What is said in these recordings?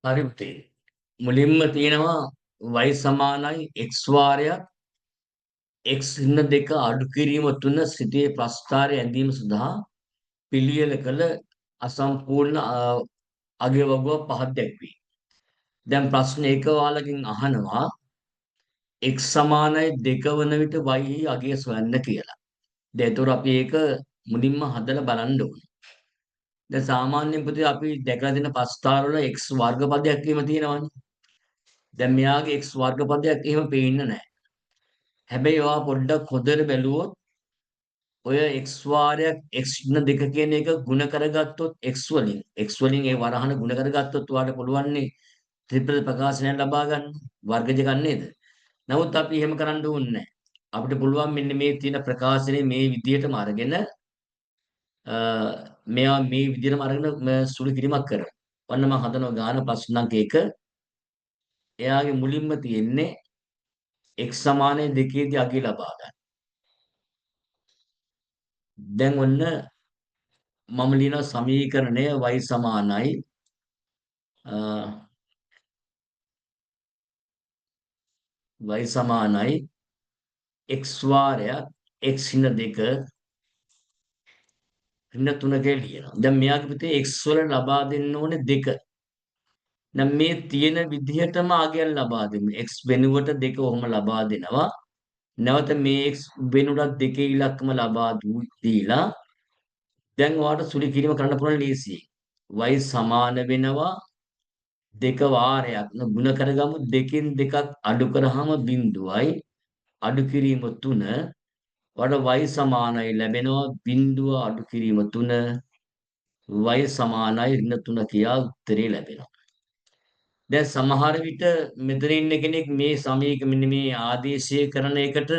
හරි පුතේ. මුලින්ම තියෙනවා y සමානයි x වාරයක් x ඍණ දෙක අඩු කිරීම තුන සිටියේ ප්‍රස්ථාරය ඇඳීම සඳහා පිළියෙල කළ අසම්පූර්ණ අගය වගුව පහක් දැක්වේ. දැන් ප්‍රශ්න එක ඔයාලකින් අහනවා x සමානයි 2 වන විට y හි අගය සොයන්න කියලා. දැන් ඒතර අපි ඒක මුලින්ම හදලා බලන්න ඕනේ. දැන් සාමාන්‍යයෙන් පුතේ අපි දැකලා තියෙන ප්‍රස්ථාර වල x වර්ග පදයක් එහෙම තියෙනවනේ. දැන් මෙයාගේ x වර්ග පදයක් එහෙම පේන්නේ නැහැ. හැබැයි ඔයා පොඩ්ඩක් හොඳට බැලුවොත් ඔය x වාරයක් x න දෙක කියන එක ಗುಣ කරගත්තොත් x වලින් ඒ වරහන ಗುಣ කරගත්තොත් ඔයාලට පුළුවන්නේ ත්‍රිපල ප්‍රකාශනයක් ලබා ගන්න වර්ගජ ගන්න නේද? නමුත් අපි එහෙම කරන්න ඕනේ නැහැ. අපිට පුළුවන් මෙන්න මේ තියෙන ප්‍රකාශනේ මේ විදිහටම අරගෙන මෙයා මේ විදිහටම අරගෙන සුළු කිරීමක් කරනවා. ඔන්න මම හදනවා ගාන ප්‍රශ්න අංක 1. එයාගේ මුලින්ම තියෙන්නේ x සමානයි 2 දී අගය ලබා ගන්න. දැන් ඔන්න මම ලියන සමීකරණය y සමානයි y සමානයි x වාරයක් x ඍණ 2 ඍණ 3 කියලා ලියනවා. දැන් මෙයාගේ පුතේ x වල ලබා දෙන්න ඕනේ 2. දැන් මේ තියෙන විදිහටම අගයන් ලබා දෙමු. x වෙනුවට 2 ඔහොම ලබා දෙනවා. නැවත මේ x වෙනුවට 2 ඉලක්කම ලබා දීලා දැන් ඔයාලට සුළු කිරීම කරන්න පුළුවන් ලේසියි. y සමාන වෙනවා 2 වාරයක් ගුණ කරගමු 2කින් 2ක් අඩු කරාම බිඳුවයි අඩු කිරීම 3 වඩ y සමානයි ලැබෙනවා බිඳුව අඩු කිරීම 3 y සමානයි ඍණ 3 කියා උත්තරේ ලැබෙනවා. දැන් සමහර විට මෙතන ඉන්න කෙනෙක් මේ සමීක මෙන්න මේ ආදේශය කරන එකට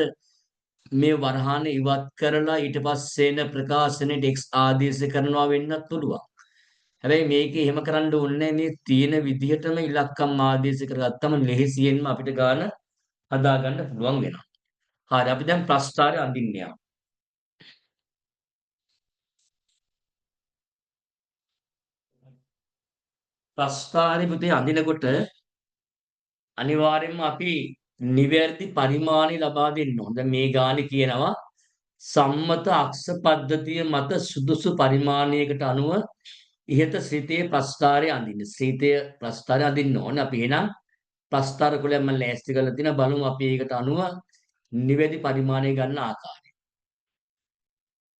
මේ වරහාන ඉවත් කරලා ඊට පස්සේ එන ප්‍රකාශනෙට x ආදේශ කරනවා වෙන්නත් පුළුවන්. හැබැයි මේකේ එහෙම කරන්න ඕනේ මේ තියෙන විදිහටම ඉලක්කම් ආදේශ කරගත්තම ලෙහෙසියෙන්ම අපිට ගාන හදාගන්න පුළුවන් වෙනවා. හරි අපි දැන් ප්‍රස්ථාරය අඳින්න යමු. ප්‍රස්ථාරය පුතේ අඳිනකොට අනිවාර්යයෙන්ම අපි නිවැරදි පරිමාණය ලබා දෙන්න ඕන. දැන් මේ ගානේ කියනවා සම්මත අක්ෂ පද්ධතිය මත සුදුසු පරිමාණයකට අනුව ඉහත ශ්‍රිතයේ ප්‍රස්ථාරය අඳින්න. ශ්‍රිතය ප්‍රස්ථාරය අඳින්න ඕනේ. අපි එහෙනම් ප්‍රස්ථාර කුලයක් මම ලෑස්ති කරලා තියෙනවා බලමු අපි ඒකට අනුව නිවැරදි පරිමාණය ගන්න ආකාරය.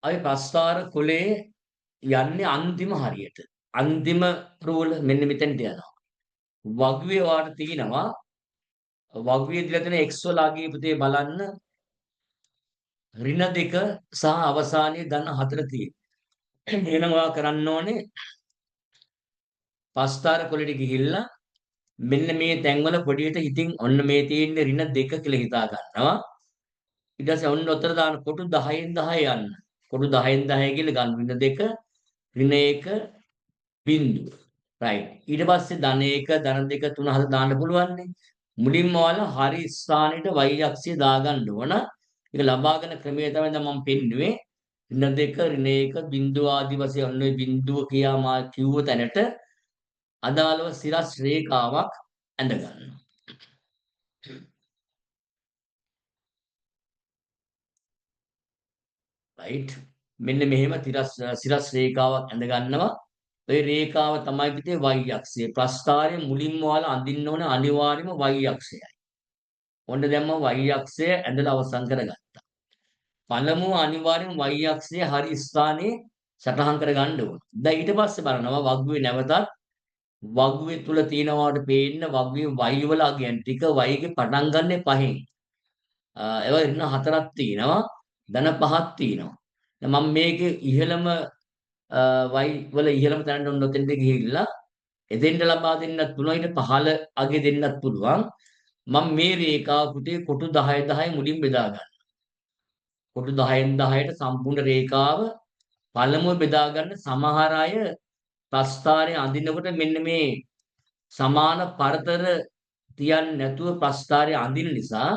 අපි ප්‍රස්ථාර කුලේ යන්නේ අන්තිම හරියට. අන්තිම රූල මෙන්න මෙතෙන්ට යනවා. වගුවේ වාට තියෙනවා වගුවේ දීලා තියෙන x වල අගය පුතේ බලන්න ඍණ 2 සහ අවසානයේ ධන 4 තියෙනවා. එහෙනම් ඔයා කරන්න ඕනේ පස්තාර කොලෙට ගිහිල්ලා මෙන්න මේ තැන්වල පොඩියට ඉතින් ඔන්න මේ තියෙන ඍණ 2 කියලා හිතා ගන්නවා. ඊට පස්සේ ඔන්න උතර දාන කොටු 10න් 10 යන්න. කොටු 10න් 10 කියලා ගන්න ඍණ 2 ඍණ 1 බිංදුව. රයිට්. ඊට පස්සේ ධන 1 ධන 2 3 4 දාන්න පුළුවන්නේ. මුලින්ම ඔයාලා හරි ස්ථානෙට y අක්ෂය දාගන්න ඕන. ඒක ලබාගෙන ක්‍රමය තමයි දැන් මම පෙන්නුවේ. ඍණ 2 ඍණ 1 බිංදුව ආදි වශයෙන් ඔන්න ඔය බිංදුව කියා මා කිව්ව තැනට අදාළව සිරස් රේඛාවක් ඇඳ ගන්නවා. රයිට්. මෙන්න මෙහෙම සිරස් රේඛාවක් ඇඳ ගන්නවා. ඔය රේඛාව තමයි පිටේ y අක්ෂය. ප්‍රස්ථාරයේ මුලින්ම ඔයාලා අඳින්න ඕන අනිවාර්යම y අක්ෂයයි. ඔන්න දැන් මම y අක්ෂය ඇඳලා අවසන් කරගත්තා. පළමුව අනිවාර්යෙන් y අක්ෂය හරි ස්ථානයේ සටහන් කරගන්න ඕන. දැන් ඊට පස්සේ බලනවා වගුවේ නැවතත් වගුවේ තුල තියෙනවාට පේන්න වගුවේ y වල අගයන් ටික y ගේ පටන් ගන්නෙ පහෙන්. ඒවා ඍණ 4ක් තියෙනවා. ධන 5ක් තියෙනවා. දැන් මම මේකේ ඉහළම y වල ඉහළම තැනට නොතෙන්ද ගිහිල්ලා එදෙන්ට ලබා දෙන්නත් පුළුවන් ඊට පහළ අගය දෙන්නත් පුළුවන්. මම මේ රේඛාව පුතේ කොටු 10 10 මුලින් බෙදා ගන්නවා. කොටු 10න් 10ට සම්පූර්ණ රේඛාව පළමුව බෙදා ගන්න සමහර අය ප්‍රස්ථාරය අඳිනකොට මෙන්න මේ සමාන පරතර තියන්නේ නැතුව ප්‍රස්ථාරය අඳින නිසා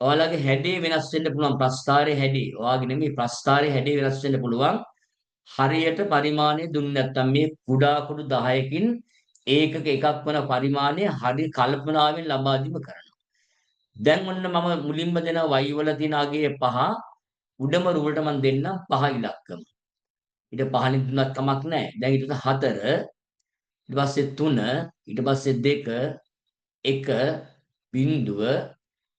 ඔයාලගේ හැඩේ වෙනස් වෙන්න පුළුවන් ප්‍රස්ථාරයේ හැඩේ. ඔයාගේ නෙමෙයි ප්‍රස්ථාරයේ හැඩේ වෙනස් වෙන්න පුළුවන්. හරියට පරිමාණය දුන්නේ නැත්නම් මේ කුඩා කොටු 10කින් ඒකක එකක් වන පරිමාණය හරි කල්පනාවෙන් ලබා දීම කරනවා. දැන් ඔන්න මම මුලින්ම දෙන y වල තියෙන අගය 5 උඩම රුවට මම දෙන්නම් 5 ඉලක්කම. ඊට 5 තුනක් කමක් නැහැ. දැන් ඊට 4 ඊට පස්සේ 3 ඊට පස්සේ 2 1 බිංදුව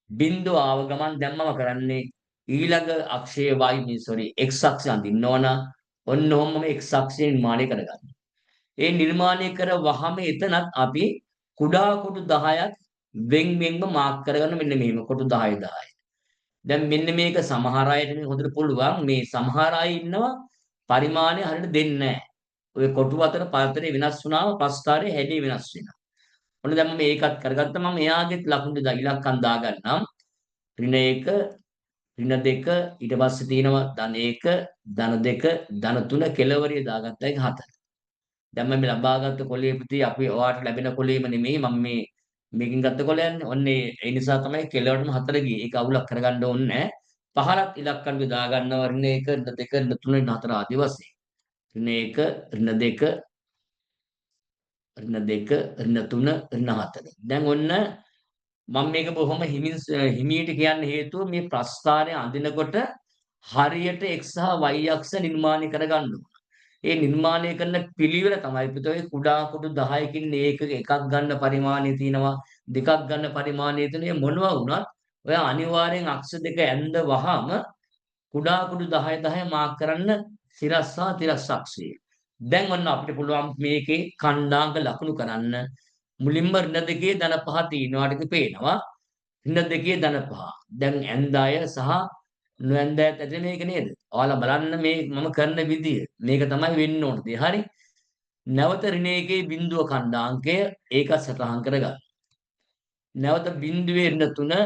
බිංදුව ආව ගමන් දැන් මම කරන්නේ ඊළඟ අක්ෂයේ x අක්ෂය අඳින්න ඕන. ඔන්න ඔහොම මම x අක්ෂය නිර්මාණය කරගන්නවා. ඒ නිර්මාණය කර වහම එතනත් අපි කුඩා කොටු 10ක් වෙන්වෙන්ම මාක් කරගන්න මෙන්න මෙහෙම කොටු 10 10. දැන් මෙන්න මේක සමහර අයට මේ හොඳට පුළුවන් මේ සමහර අය ඉන්නවා පරිමාණය හරියට දෙන්නේ නැහැ. ඔය කොටු අතර පරතරය වෙනස් වුණාම ප්‍රස්ථාරයේ හැඩය වෙනස් වෙනවා. ඔන්න දැන් මම මේකත් කරගත්තා මම එයාගෙත් ලකුණු ඉලක්කම් දාගන්නම්. ඍණ 1 ඍණ 2 ඊට පස්සේ තියෙනවා ධන 1 ධන 2 ධන 3 කෙලවරිය දාගත්තා ඒක 4. දැන් මම ලබාගත් කොළේ ප්‍රති අපි ඔයාට ලැබෙන කොළේම නෙමෙයි මම මේකෙන් ගත්ත කොළයන්නේ. ඔන්නේ ඒ නිසා තමයි කෙලවරටම 4 ගියේ. ඒක අවුලක් කරගන්න ඕනේ නැහැ. පහලක් ඉලක්කම් බෙදා ගන්නවා ඍණ 1 ඍණ 2 ඍණ 3 ඍණ 4 ආදී වශයෙන්. ඍණ 1 ඍණ 2 ඍණ 2 ඍණ 3 ඍණ 4. දැන් ඔන්න මම මේක බොහොම හිමීට කියන්න හේතුව මේ ප්‍රස්ථාරය අඳිනකොට හරියට x සහ y අක්ෂ නිර්මාණය කරගන්න ඕන. ඒ නිර්මාණය කරන පිළිවෙල තමයි පුතේ කුඩා කුඩු 10කින් එකක් ගන්න පරිමාණය තියෙනවා දෙකක් ගන්න පරිමාණය තියෙනවා මොනවා වුණත් ඔය අනිවාර්යෙන් අක්ෂ දෙක ඇඳ වහම කුඩා කුඩු 10 10 මාක් කරන්න සිරස් සහ තිරස් අක්ෂය. දැන් ඔන්න අපිට පුළුවන් මේකේ ඛණ්ඩාංක ලකුණු කරන්න. මුලින්ම ඍණ 2 ධන 5 තියෙනවා ටික පේනවා. ඍණ 2 ධන 5. දැන් ඇඳය සහ නොඇඳයත් ඇතුලේ මේක නේද? ඔයාලා බලන්න මේ මම කරන විදිය. මේක තමයි වෙන්න ඕන දේ. හරි. නැවත ඍණ 1 බිඳුව ඛණ්ඩාංකය ඒක සටහන් කරගන්න. නැවත බිඳුවේ ඍණ 3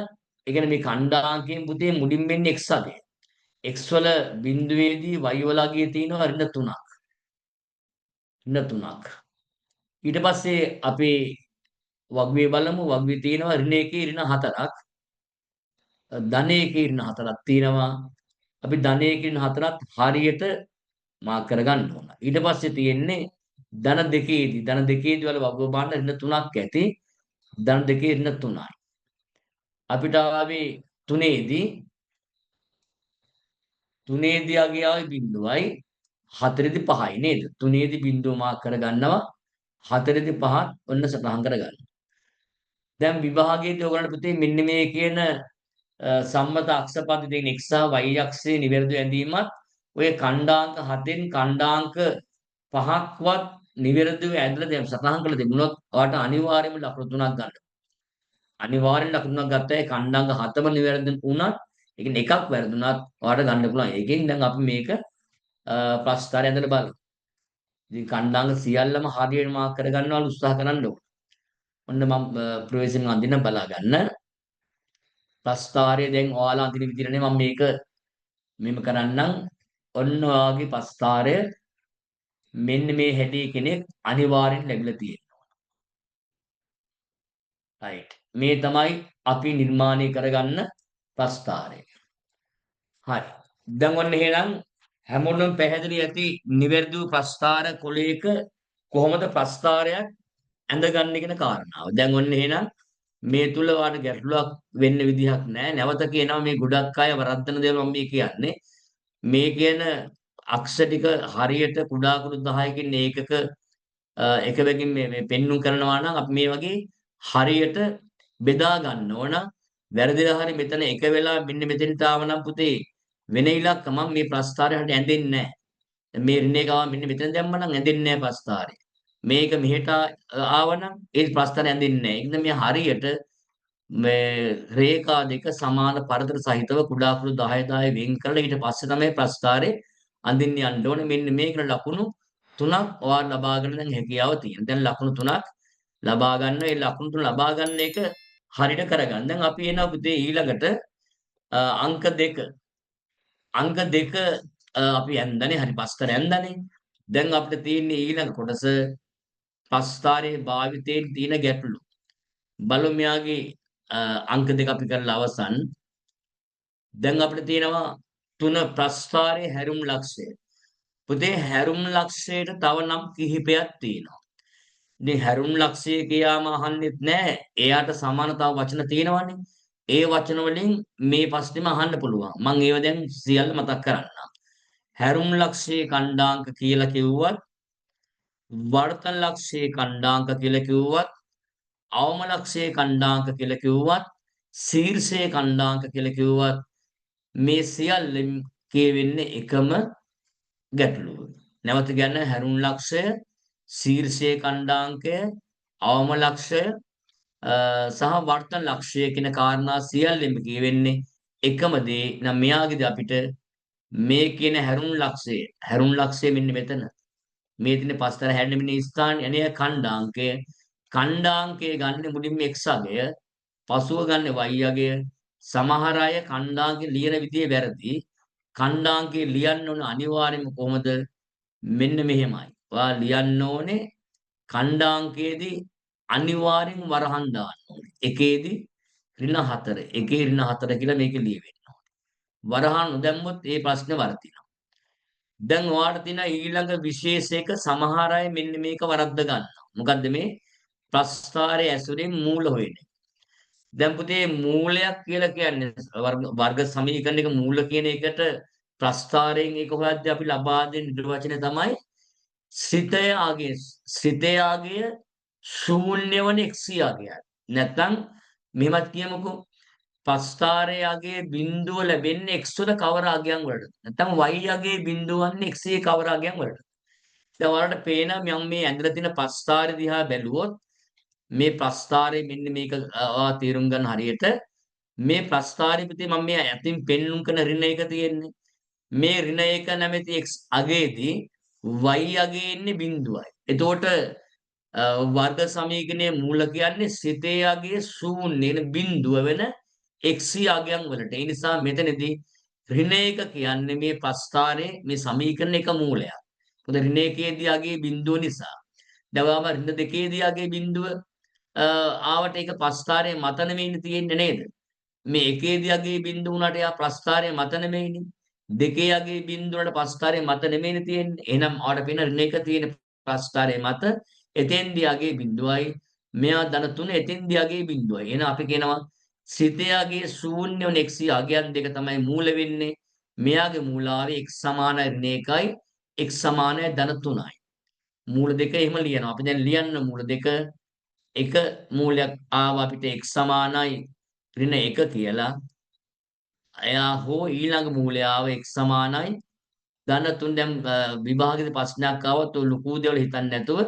ඒ කියන්නේ මේ ඛණ්ඩාංකයෙන් පුතේ මුලින් වෙන්නේ x අගය. x වල බිඳුවේදී y වල අගය තියෙනවා ඍණ 3ක්. ඍණ 3ක්. ඊට පස්සේ අපි වග්වේ බලමු. වග්වේ තියෙනවා ඍණ 1 ඍණ 4ක්. ධන 1 ඍණ 4ක් තියෙනවා. අපි ධන 1 ඍණ 4ත් හරියට මාක් කරගන්න ඕන. ඊට පස්සේ තියෙන්නේ ධන 2ේදී ධන 2ේදී වල වග්ව බලන්න ඍණ 3ක් ඇති. ධන 2 ඍණ 3යි. අපිට ආවේ 3ේදී අගය ආවේ බිඳුවයි 4ේදී 5යි නේද? 3ේදී බිඳුව මාක් කරගන්නවා. 4ේදී 5ත් ඔන්න සටහන් කරගන්න. දැන් විභාගයේදී ඔයගොල්ලන්ට පුතේ මෙන්න මේ කියන සම්මත අක්ෂපද දෙන x සහ y අක්ෂයේ නිවැරදිව ඇඳීමත් ඔය ඛණ්ඩාංක 7න් ඛණ්ඩාංක 5ක්වත් නිවැරදිව ඇඳලා දැන් සටහන් කරලා තිබුණොත් ඔයාලට අනිවාර්යයෙන්ම ලකුණු 3ක් ගන්න. අනිවාර්යෙන් ලකුණු 3ක් ගත්තා ඒ ඛණ්ඩාංක 7ම නිවැරදි වුණත් ඒ කියන්නේ එකක් වැරදුනත් ඔයාලට ගන්න පුළුවන්. ඒකෙන් දැන් අපි මේක ප්‍රස්ථාරය ඇඳලා බලමු. ඉතින් ඛණ්ඩාංක සියල්ලම හරියට මාක් කරගන්නවල උත්සාහ කරන්න ඕන. ඔන්න මම ප්‍රවේශයෙන් අඳින බලා ගන්න. ප්‍රස්ථාරය දැන් ඔයාලා අඳින විදිහට මම මේක මෙහෙම කරන්නම්. ඔන්න ඔයාගේ ප්‍රස්ථාරය මෙන්න මේ හැටි කෙනෙක් අනිවාර්යෙන් ලැබිලා තියෙනවා. රයිට්. මේ තමයි අපි නිර්මාණය කරගන්න ප්‍රස්ථාරය. හරි. දැන් ඔන්න එහෙනම් හැමෝටම පැහැදිලි ඇති නිවැරදි ප්‍රස්ථාර කොලයක කොහොමද ප්‍රස්ථාරයක් ඇඳගන්නේ කියන කාරණාව. දැන් ඔන්න එහෙනම් මේ තුල වාට ගැටලුවක් වෙන්න විදිහක් නැහැ. නැවත කියනවා මේ ගොඩක් අය වරද්දන දේවල් මම මේ කියන්නේ. මේ කියන අක්ෂ ටික හරියට කුඩා කුඩු 10කින් ඒකක එක බැගින් මේ පෙන්눔 කරනවා නම් අපි මේ වගේ හරියට බෙදා ගන්න ඕන. වැරදිලා හරි මෙතන එක වෙලා මෙන්න මෙතෙන්ට ආව නම් පුතේ වෙන ඉලක්කම මේ ප්‍රස්ථාරයට ඇඳෙන්නේ නැහැ. මේ ඍණ එක ආව මෙන්න මෙතන දැම්ම නම් ඇඳෙන්නේ නැහැ ප්‍රස්ථාරය. මේක මෙහෙට ආවනම් ඒ ප්‍රස්ථාරය ඇඳෙන්නේ නැහැ. ඉතින් මේ හරියට මේ රේඛා දෙක සමාන පරතර සහිතව කුඩා කුඩු 10 10 වෙන් කරලා ඊට පස්සේ තමයි ප්‍රස්ථාරය අඳින්න යන්න ඕනේ. මෙන්න මේකට ලකුණු 3ක් ඔයාලා ලබා ගන්න දැන් හැකියාව තියෙනවා. දැන් ලකුණු 3ක් ලබා ගන්න. ඒ ලකුණු 3 ලබා ගන්න එක හරියට කරගන්න. දැන් අපි එනවා පුතේ ඊළඟට අංක 2. අංක 2 අපි ඇන්දනේ හරි පස්තර ඇන්දනේ. දැන් අපිට තියෙන්නේ ඊළඟ කොටස ප්‍රස්ථාරයේ භාවිතයෙන් තියෙන ගැටලු. බලමු මෙයාගේ අංක 2 අපි කරලා අවසන්. දැන් අපිට තියෙනවා 3 ප්‍රස්ථාරයේ හැරුම් ලක්ෂය. පුතේ හැරුම් ලක්ෂයට තව නම් කිහිපයක් තියෙනවා. ඉතින් හැරුම් ලක්ෂය කියාම අහන්නෙත් නැහැ. එයාට සමාන තව වචන තියෙනවනේ. ඒ වචන වලින් මේ ප්‍රශ්නේම අහන්න පුළුවන්. මම ඒව දැන් සියල්ල මතක් කරන්නම්. හැරුම් ලක්ෂයේ ඛණ්ඩාංක කියලා කිව්වත්, වර්තන ලක්ෂයේ ඛණ්ඩාංක කියලා කිව්වත්, අවම ලක්ෂයේ ඛණ්ඩාංක කියලා කිව්වත්, ශීර්ෂයේ ඛණ්ඩාංක කියලා කිව්වත් මේ සියල්ලෙන් කියවෙන්නේ එකම ගැටලුව. නැවත කියන්න හැරුම් ලක්ෂය, ශීර්ෂයේ ඛණ්ඩාංකය, අවම ලක්ෂය සහ වර්තන ලක්ෂය කියන කාරණා සියල්ලෙම කියවෙන්නේ එකම දේ. නම් මෙයාගේදී අපිට මේ කියන හැරුම් ලක්ෂය මෙන්න මෙතන. මේ තියෙන පස්තර හැරෙන්න මෙන්න ස්ථාන එනේ ඛණ්ඩාංකය. ඛණ්ඩාංකය ගන්න මුලින්ම x අගය, පසුව ගන්න y අගය. සමහර අය ඛණ්ඩාංකේ ලියන විදිය වැරදි. ඛණ්ඩාංකේ ලියන්න ඕන අනිවාර්යයෙන්ම කොහොමද? මෙන්න මෙහෙමයි. ඔයා ලියන්න ඕනේ ඛණ්ඩාංකයේදී අනිවාර්යෙන් වරහන් දාන්න ඕනේ. එකේදී ඍණ 4. එකේ ඍණ 4 කියලා මේකේ ලියවෙන්න ඕනේ. වරහන් නොදැම්මොත් ඒ ප්‍රශ්නේ වර්තිනවා. දැන් ඔයාලට තියෙන ඊළඟ විශේෂයක සමහර අය මෙන්න මේක වරද්ද ගන්නවා. මොකද්ද මේ? ප්‍රස්ථාරයේ ඇසුරින් මූල හොයන්නේ. දැන් පුතේ මූලයක් කියලා කියන්නේ වර්ග සමීකරණයක මූල කියන එකට ප්‍රස්ථාරයෙන් ඒක හොයද්දී අපි ලබා දෙන නිර්වචනය තමයි සිතයාගේ ශූන්‍ය වන x අගයයි. නැත්නම් මෙහෙමත් කියමුකෝ ප්‍රස්ථාරයේ බිඳුව ලැබෙන්නේ x වල කවර අගයන් වලටද? නැත්නම් y අගයේ බිඳුව වන්නේ x යේ කවර අගයන් වලටද? දැන් ඔයාලට පේනවා මම මේ ඇඳලා තියෙන ප්‍රස්ථාරය දිහා බැලුවොත් මේ ප්‍රස්ථාරය මෙන්න මේක තේරුම් ගන්න හරියට මේ ප්‍රස්ථාරය පිටේ මම මේ අතින් පෙන්눔 කරන ඍණ එක තියෙන්නේ. මේ ඍණ එක නැමැති x අගයේදී y අගයේ ඉන්නේ බිඳුවයි. එතකොට වර්ග සමීකරණයේ මූල කියන්නේ සිතේ අගයේ ශූන්‍ය බිඳුව වෙන x අගයන් වලට. ඒ නිසා මෙතනදී ඍණ එක කියන්නේ මේ ප්‍රස්ථාරයේ මේ සමීකරණ එක මූලයක්. මොකද ඍණ එකේදී අගයේ බිඳුව නිසා. දවම ඍණ දෙකේදී අගයේ බිඳුව ආවට ඒක ප්‍රස්ථාරයේ මත නෙමෙයිනේ තියෙන්නේ නේද? මේ එකේදී අගයේ බිඳුව උනාට යා ප්‍රස්ථාරයේ මත නෙමෙයිනේ. දෙකේ අගයේ බිඳුව උනාට ප්‍රස්ථාරයේ මත නෙමෙයිනේ තියෙන්නේ. එහෙනම් ආවට පේන ඍණ එක තියෙන ප්‍රස්ථාරයේ මත එතෙන්දී අගයේ බිඳුවයි මෙයා ධන 3 එතෙන්දී අගයේ බිඳුවයි. එහෙනම් අපි කියනවා සිතේ අගයේ ශූන්‍ය වන x අගයන් දෙක තමයි මූල වෙන්නේ. මෙයාගේ මූලාවේ x සමානයි ඍණ 1යි x සමානයි ධන 3යි. මූල දෙක එහෙම ලියනවා. අපි දැන් ලියන්න මූල දෙක එක මූලයක් ආව අපිට x සමානයි ඍණ 1 කියලා. එයා හෝ ඊළඟ මූලය ආව x සමානයි ධන 3. දැන් විභාගයේ ප්‍රශ්නයක් ආවොත් ඔය ලොකු දේවල් හිතන්නේ නැතුව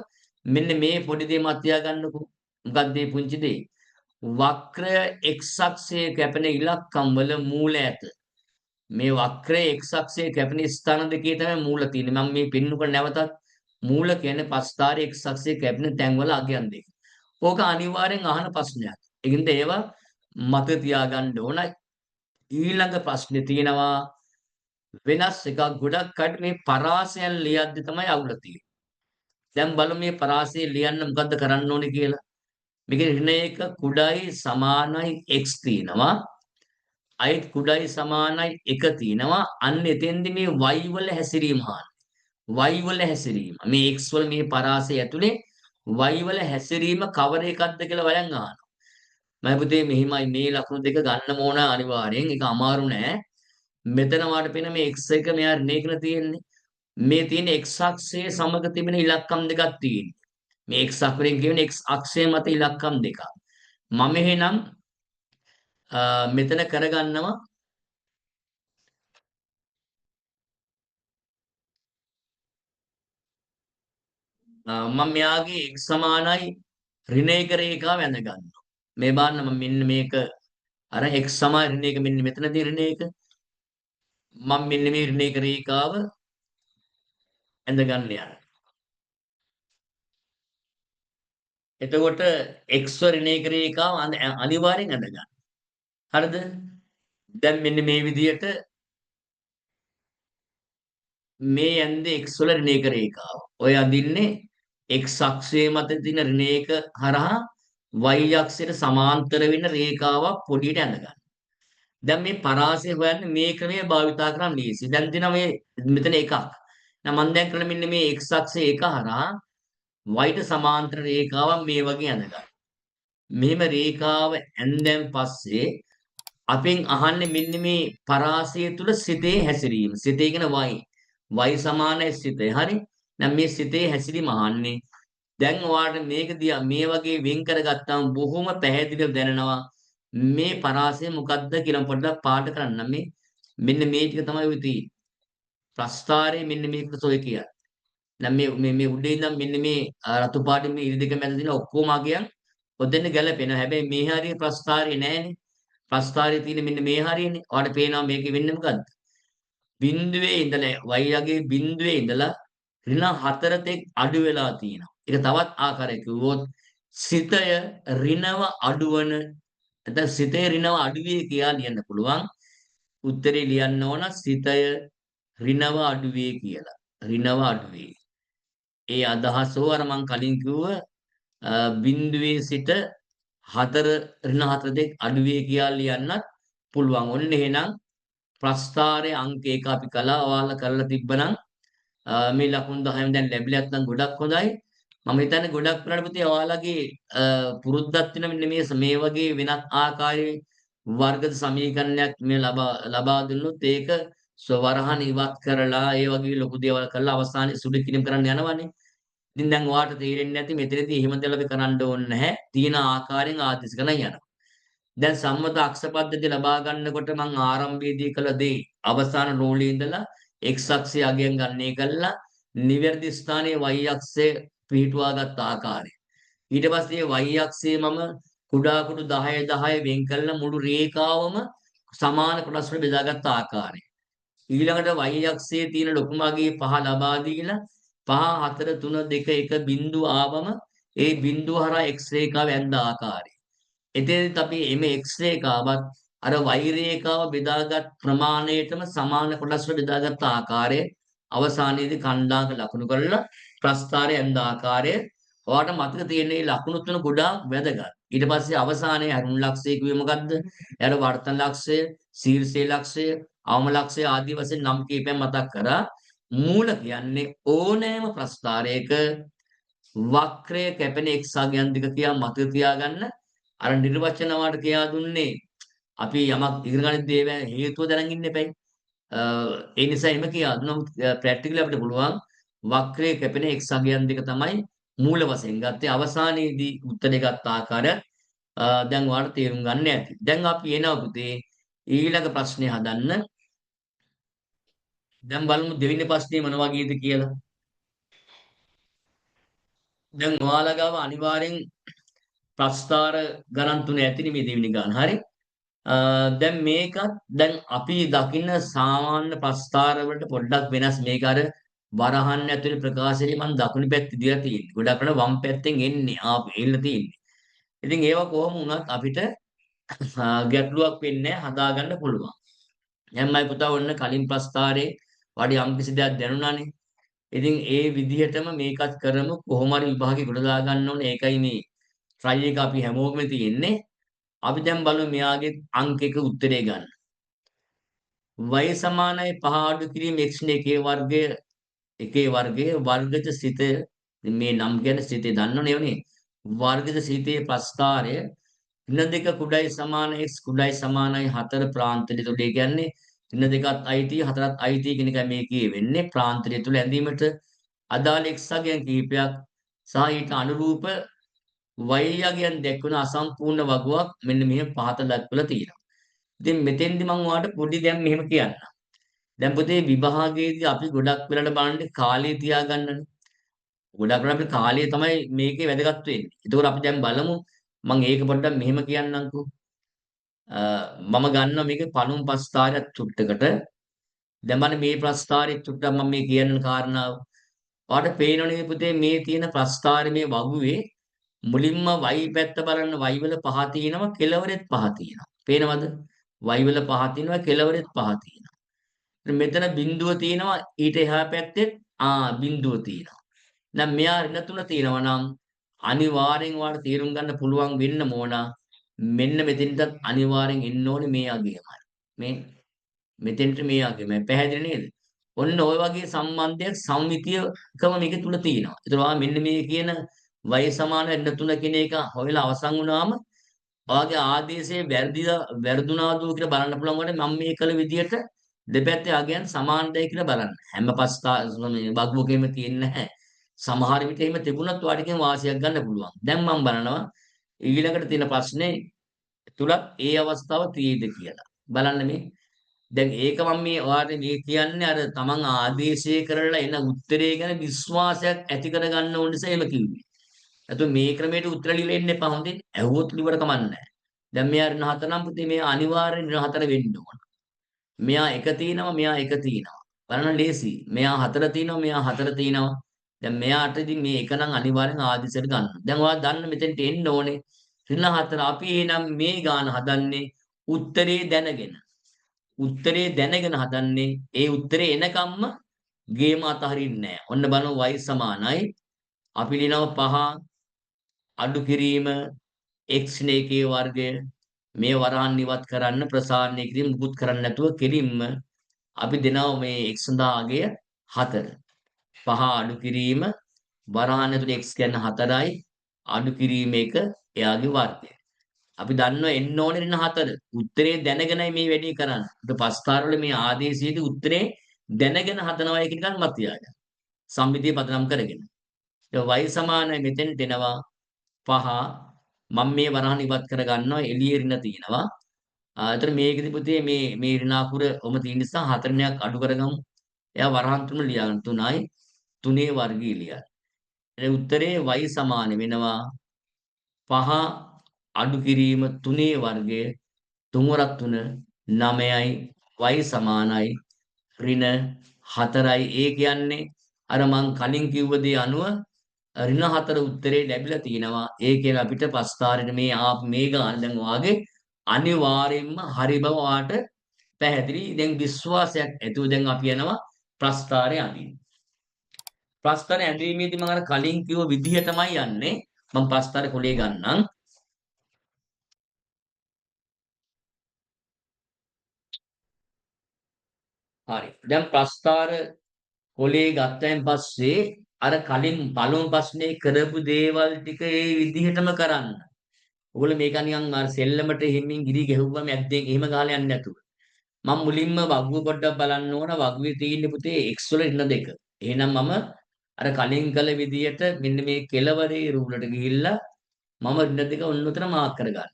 මෙන්න මේ පොඩි දේ මත තියාගන්නකෝ. මොකක්ද මේ පුංචි දේ? වක්‍රය x අක්ෂයේ කැපෙන ඉලක්කම් වල මූල ඇත. මේ වක්‍රයේ x අක්ෂයේ කැපෙන ස්ථාන දෙකේ තමයි මූල තියෙන්නේ. මම මේ පින්නකොට නැවතත් මූල කියන්නේ ප්‍රස්ථාරයේ x අක්ෂයේ කැපෙන තැන් වල අගයන් දෙක. ඕක අනිවාර්යෙන් අහන ප්‍රශ්නයක්. ඒකින්ද ඒවා මත තියාගන්න ඕන. ඊළඟ ප්‍රශ්නේ තියෙනවා වෙනස් එකක් ගොඩක් අයට මේ පරාසයන් ලියද්දි තමයි අවුල තියෙන්නේ. දැන් බලමු මේ පරාසය ලියන්න මොකද්ද කරන්න ඕනේ කියලා. මේකේ ඍණ 1 කුඩායි සමානයි x තියෙනවා. අයිත් කුඩායි සමානයි 1 තියෙනවා. අන්න එතෙන්දි මේ y වල හැසිරීම හාන. y වල හැසිරීම. මේ x වල මේ පරාසය ඇතුලේ y වල හැසිරීම කවර එකක්ද කියලා වයන් අහනවා. මම පුතේ මෙහිමයි මේ ලකුණු දෙක ගන්න ඕන අනිවාර්යෙන්. ඒක අමාරු නෑ. මෙතන වාට පේන මේ x එක මෙයා ඍණ 1 තියෙන්නේ. මේ තියෙන x අක්ෂයේ සමග තිබෙන ඉලක්කම් දෙකක් තියෙනවා. මේ x අක්ෂයෙන් කියන්නේ x අක්ෂය මත ඉලක්කම් දෙකක්. මම එහෙනම් මෙතන කරගන්නවා මම මෙයාගේ x සමානයි ඍණ 1 රේඛාව ඇඳ ගන්නවා. මේ බලන්න මම මෙන්න මේක අර x සමාන ඍණ 1 මෙන්න මෙතනදී ඍණ 1 මම මෙන්න මේ ඍණ 1 රේඛාව ඇඳ ගන්න යනවා. එතකොට x ඍණ 1 රේඛාව අනිවාර්යෙන් ඇඳ ගන්න. හරිද? දැන් මෙන්න මේ විදිහට මේ යන්නේ x වල ඍණ 1 රේඛාව. ඔය අඳින්නේ x අක්ෂයේ මත තියෙන ඍණ 1 හරහා y අක්ෂයට සමාන්තර වෙන රේඛාවක් පොඩියට ඇඳ ගන්න. දැන් මේ පරාසය හොයන්නේ මේ ක්‍රමය භාවිතා කරන් ලීසි. දැන් දින මේ මෙතන එකක්. දැන් මම දැන් කරන මෙන්න මේ x අක්ෂයේ එක හරහා වයිට සමාන්තර රේඛාවක් මේ වගේ ඇඳගන්න. මෙහෙම රේඛාව ඇඳන් පස්සේ අපෙන් අහන්නේ මෙන්න මේ පරාසය තුල සිතේ හැසිරීම. සිතේ කියන වයි. වයි සමානයි සිතේ. හරි. දැන් මේ සිතේ හැසිරීම අහන්නේ. දැන් ඔයාලට මේක දිහා මේ වගේ වෙන් කරගත්තාම බොහොම පැහැදිලිව දැනෙනවා. මේ පරාසය මොකද්ද කියලා පොඩ්ඩක් පාට කරන්න මේ. මෙන්න මේ ටික තමයි ඔය තියෙන්නේ. ප්‍රස්ථාරයේ මෙන්න මේකට ඔය කියන්නේ. දැන් මේ උඩේ ඉඳන් මෙන්න මේ රතු පාටින් මේ ඉරි දෙක මැද තියෙන ඔක්කොම අගයන් ඔතෙන් ගැලපෙනවා. හැබැයි මේ හරිය ප්‍රස්ථාරයේ නෑනේ. ප්‍රස්ථාරයේ තියෙන මෙන්න මේ හරියනේ. ඔයාලට පේනවා මේකේ වෙන්නේ මොකද්ද? බිඳුවේ ඉඳලා y යගේ බිඳුවේ ඉඳලා ඍණ 4 තෙක් අඩු වෙලා තියෙනවා. ඒක තවත් ආකාරයක කිව්වොත් සිතය ඍණව අඩුවන නැත්නම් සිතේ ඍණව අඩුවේ කියලා ලියන්න පුළුවන්. උත්තරේ ලියන්න ඕන සිතය ඍණව අඩුවේ කියලා. ඍණව අඩුවේ. ඒ අදහසෝ අර මං කලින් කිව්ව බිඳුවේ සිට 4 ඍණ 4 දෙක අඩුවේ කියලා ලියන්නත් පුළුවන්. ඔන්න එහෙනම් ප්‍රස්ථාරයේ අංක 1 අපි කළා. ඔයාලා කරලා තිබ්බනම් මේ ලකුණු 10න් දැන් ලැබිලා නැත්නම් ගොඩක් හොඳයි. මම හිතන්නේ ගොඩක් වෙලාවට පුතේ ඔයාලගේ පුරුද්දක් වෙන මෙන්න මේ වගේ වෙනත් ආකාරයේ වර්ග සමීකරණයක් මේ ලබා දුන්නොත් ඒක ස්වරහන් ඉවත් කරලා ඒ වගේ ලොකු දේවල් කරලා අවසානයේ සුළු කිරීම කරන්න යනවනේ. ඉතින් දැන් ඔයාලට තේරෙන්නේ නැති මෙතනදී එහෙම දෙයක් අපි කරන්න ඕනේ නැහැ. තියෙන ආකාරයෙන් ආදේශ කරලා යනවා. දැන් සම්මත අක්ෂ පද්ධතිය ලබා ගන්නකොට මම ආරම්භයේදී කළ දේ අවසාන රෝලේ ඉඳලා x අක්ෂය අගයන් ගන්නේ කළා නිවැරදි ස්ථානයේ y අක්ෂය පිහිටුවාගත් ආකාරය. ඊට පස්සේ y අක්ෂයේ මම කුඩා කුඩු 10 10 වෙන් කළා මුළු රේඛාවම සමාන කොටස් වලට බෙදාගත් ආකාරය. ඊළඟට y අක්ෂයේ තියෙන ලොකුම අගයේ 5 ලබා දීලා 5 4 3 2 1 බිංදුව ආවම ඒ බිංදුව හරහා x රේඛාව ඇඳ ආකාරය. එතෙන්ත් අපි එමේ x රේඛාවත් අර y රේඛාව බෙදාගත් ප්‍රමාණයටම සමාන කොටස් වල බෙදාගත් ආකාරය අවසානයේදී ඛණ්ඩාංක ලකුණු කරලා ප්‍රස්ථාරය ඇඳ ආකාරය ඔයාලට මතක තියෙන මේ ලකුණු තුන ගොඩාක් වැදගත්. ඊට පස්සේ අවසානයේ අරුණ ලක්ෂය කිව්වේ මොකද්ද? එයාට වර්තන ලක්ෂය, ශීර්ෂයේ ලක්ෂය, අවම ලක්ෂය ආදී වශයෙන් නම් කීපයක් මතක් කරා. මූල කියන්නේ ඕනෑම ප්‍රස්ථාරයක වක්‍රය කැපෙන x අගයන් දෙක කියා මතක තියාගන්න. අර නිර්වචන වාට කියා දුන්නේ අපි යමක් ඉගෙන ගන්න දේ හේතුව දැනගෙන ඉන්න එපයි. ඒ නිසා එම කියා දුන්නොත් ප්‍රැක්ටිකලි අපිට පුළුවන් වක්‍රයේ කැපෙන x අගයන් දෙක තමයි මූල වශයෙන් ගත්තේ. අවසානයේදී උත්තරේ ගත්ත ආකාරය දැන් ඔයාලට තේරුම් ගන්න ඇති. දැන් අපි එනවා පුතේ ඊළඟ ප්‍රශ්නේ හදන්න. දැන් බලමු දෙවෙනි ප්‍රශ්නේ මොන වගේද කියලා. දැන් ඔයාලා ගාව අනිවාර්යෙන් ප්‍රස්ථාර ගණන් තුන ඇතිනේ මේ දෙවෙනි ගාන. හරි. දැන් මේකත් දැන් අපි දකින්න සාමාන්‍ය ප්‍රස්ථාර වලට පොඩ්ඩක් වෙනස්. මේක අර වරහන් ඇතුලේ ප්‍රකාශයේ මම දකුණු පැත්තේ දිලා තියෙන්නේ. ගොඩක් වෙන වම් පැත්තෙන් එන්නේ ආපු එන්න තියෙන්නේ. ඉතින් ඒවා කොහොම වුණත් අපිට ගැටලුවක් වෙන්නේ හදාගන්න පුළුවන්. දැන් මම පුතා ඔන්න කලින් ප්‍රස්ථාරේ වඩි යම්කිසි දෙයක් දැනුණානේ. ඉතින් ඒ විදිහටම මේකත් කරමු කොහොම හරි විභාගේ ගොඩ දා ගන්න ඕනේ. ඒකයි මේ try එක අපි හැමෝගෙම තියෙන්නේ. අපි දැන් බලමු මෙයාගේ අංක 1 උත්තරේ ගන්න. y සමානයි 5 අඩු කිරීම x නේ එකේ වර්ගයේ වර්ගජ සිත මේ නම් ගැන සිතේ දන්නවනේ නේ. වර්ගජ සිතේ ප්‍රස්ථාරය ඍණ දෙක කුඩයි සමාන x කුඩයි සමානයි 4 ප්‍රාන්තය තුල. ඒ කියන්නේ ඍණ දෙකත් අයිති 4ත් අයිති කියන එකයි මේ කියවෙන්නේ. ප්‍රාන්තය තුල ඇඳීමට අදාළ x අගයන් කිහිපයක් සහ ඊට අනුරූප y අගයන් දැක්වන අසම්පූර්ණ වගුවක් මෙන්න මෙහෙම පහත දක්වලා තියෙනවා. ඉතින් මෙතෙන්දි මම ඔයාලට පොඩි දැන් මෙහෙම කියන්නම්. දැන් පුතේ විභාගයේදී අපි ගොඩක් වෙලාට බලන්නේ කාලය තියාගන්නනේ. ගොඩක් වෙලාවට අපිට කාලය තමයි මේකේ වැදගත් වෙන්නේ. ඒකෝර අපි දැන් බලමු මම ඒක පොඩ්ඩක් මෙහෙම කියන්නම්කෝ. මම ගන්නවා මේකේ පණුම් ප්‍රස්ථාරයක් චුට්ටකට. දැන් බලන්න මේ ප්‍රස්ථාරයේ චුට්ටක් මම මේ කියන කාරණාව. ඔයාලට පේනවනේ පුතේ මේ තියෙන ප්‍රස්ථාරයේ මේ වගුවේ මුලින්ම y පැත්ත බලන්න y වල පහ තියෙනවා කෙළවරෙත් පහ තියෙනවා. පේනවද? y වල පහ තියෙනවා කෙළවරෙත් පහ තියෙනවා. මෙතන බිඳුව තියෙනවා ඊට එහා පැත්තේ බිඳුව තියෙනවා. දැන් මෙයා ඍණ තුන තියෙනවා නම් අනිවාර්යෙන් ඔයාලට තීරුම් ගන්න පුළුවන් වෙන්න ඕන මෙන්න මෙතෙන්ටත් අනිවාර්යෙන් එන්න ඕනේ මේ අගයමයි. මේ මෙතෙන්ට මේ අගයමයි. පැහැදිලි නේද? ඔන්න ඔය වගේ සම්බන්ධයක් සම්මිතියකම මේක තුල තියෙනවා. ඒතර මෙන්න මේ කියන වය සමාන වෙන්න තුන කියන එක හොයලා අවසන් වුණාම ඔයාගේ ආදේශයේ වැරදුනාදෝ කියලා බලන්න පුළුවන් වුණේ මම මේ කළ විදියට දෙපැත්තේ අගයන් සමානද කියලා බලන්න. හැම පස්තා මේ බග්බෝකෙම තියෙන්නේ නැහැ. සමහර විට එහෙම තිබුණත් ඔයාලකින් වාසියක් ගන්න පුළුවන්. දැන් මම බලනවා ඊළඟට තියෙන ප්‍රශ්නේ තුලත් ඒ අවස්ථාව තියෙයිද කියලා. බලන්න මේ. දැන් ඒක මම මේ ඔයාලට මේ කියන්නේ අර තමන් ආදේශය කරලා එන උත්තරේ ගැන විශ්වාසයක් ඇති කරගන්න ඕන නිසා එහෙම කිව්වේ. නැතු මේ ක්‍රමයට උත්තර ලියලා එන්න එපා හොඳේ. ඇහුවොත් ලිව්වට කමක් නැහැ. දැන් මෙයා ඍණ 4 නම් පුතේ මේ අනිවාර්යෙන් ඍණ 4 වෙන්න ඕන. මෙයා 1 තියෙනවා මෙයා 1 තියෙනවා. බලන්න ලේසි. මෙයා 4 තියෙනවා මෙයා 4 තියෙනවා. දැන් මෙයාට ඉතින් මේ 1 නම් අනිවාර්යෙන් ආදිසයට ගන්න. දැන් ඔයා දන්න මෙතෙන්ට එන්න ඕනේ. ඍණ 4 අපි එහෙනම් මේ ගාන හදන්නේ උත්තරේ දැනගෙන. උත්තරේ දැනගෙන හදන්නේ ඒ උත්තරේ එනකම්ම ගේම අතහරින්නේ නැහැ. ඔන්න බලමු y සමානයි. අපි ලියනවා 5 අඩු කිරීම x නේ එකේ වර්ගය මේ වරහන් ඉවත් කරන්න ප්‍රසාරණය කිරීම මුකුත් කරන්න නැතුව කෙලින්ම අපි දෙනවා මේ x සඳහා අගය 4. 5 අඩු කිරීම වරහන් ඇතුලේ x කියන්නේ 4යි අඩු කිරීම එක එයාගේ වර්ගය. අපි දන්නවා එන්න ඕනේ ඍණ 4. උත්තරේ දැනගෙනයි මේ වැඩේ කරන්නේ. ඒක පස්කාරවල මේ ආදේශයේදී උත්තරේ දැනගෙන හදනවා කියන එක මත තියාගන්න. සම්මිතිය පදනම් කරගෙන. y සමානයි මෙතෙන් දෙනවා 5 මම මේ වරහන් ඉවත් කර ගන්නවා එළියේ ඍණ තියෙනවා. ඒතර මේකෙදි පුතේ මේ ඍණ අකුර ඔම තියෙන නිසා 4ක් අඩු කරගමු. එයා වරහන් තුන ලියගන්න 3යි 3 වර්ගය ලියන්න. ඒ උත්තරේ y සමාන වෙනවා 5 අඩු කිරීම 3 වර්ගය 3 වරක් 3 9යි y සමානයි ඍණ 4යි. ඒ කියන්නේ අර මං කලින් කිව්ව දේ අනුව ඍණ 4 උත්තරේ ලැබිලා තිනවා. ඒ කියන්නේ අපිට පස්තාරේට මේ ගාන දැන් වාගේ අනිවාර්යෙන්ම හරි බව වාට පැහැදිලි. දැන් විශ්වාසයක් ඇතුව දැන් අපි යනවා ප්‍රස්තාරේ අඳින්න. ප්‍රස්තාරේ ඇඳීමේදී මම අර කලින් කිව්ව විදිහටමයි යන්නේ. මම ප්‍රස්තාරේ කොලේ ගන්නම්. හරි. දැන් ප්‍රස්තාර කොලේ ගත්තයින් පස්සේ අර කලින් පළමු ප්‍රශ්නේ කරපු දේවල් ටික ඒ විදිහටම කරන්න. ඔයගොල්ලෝ මේක නිකන් අර සෙල්ලමට හිමින් ගිරි ගැහුවම ඇද්දෙන් එහෙම ගහලා යන්නේ නැතුව. මම මුලින්ම වගුව පොඩ්ඩක් බලන්න ඕන. වගුවේ තියෙන්නේ පුතේ x වල ඍණ 2. එහෙනම් මම අර කලින් කළ විදිහට මෙන්න මේ කෙලවරේ රූලට ගිහිල්ලා මම ඍණ 2 ඔන්න උතන මාක් කරගන්න.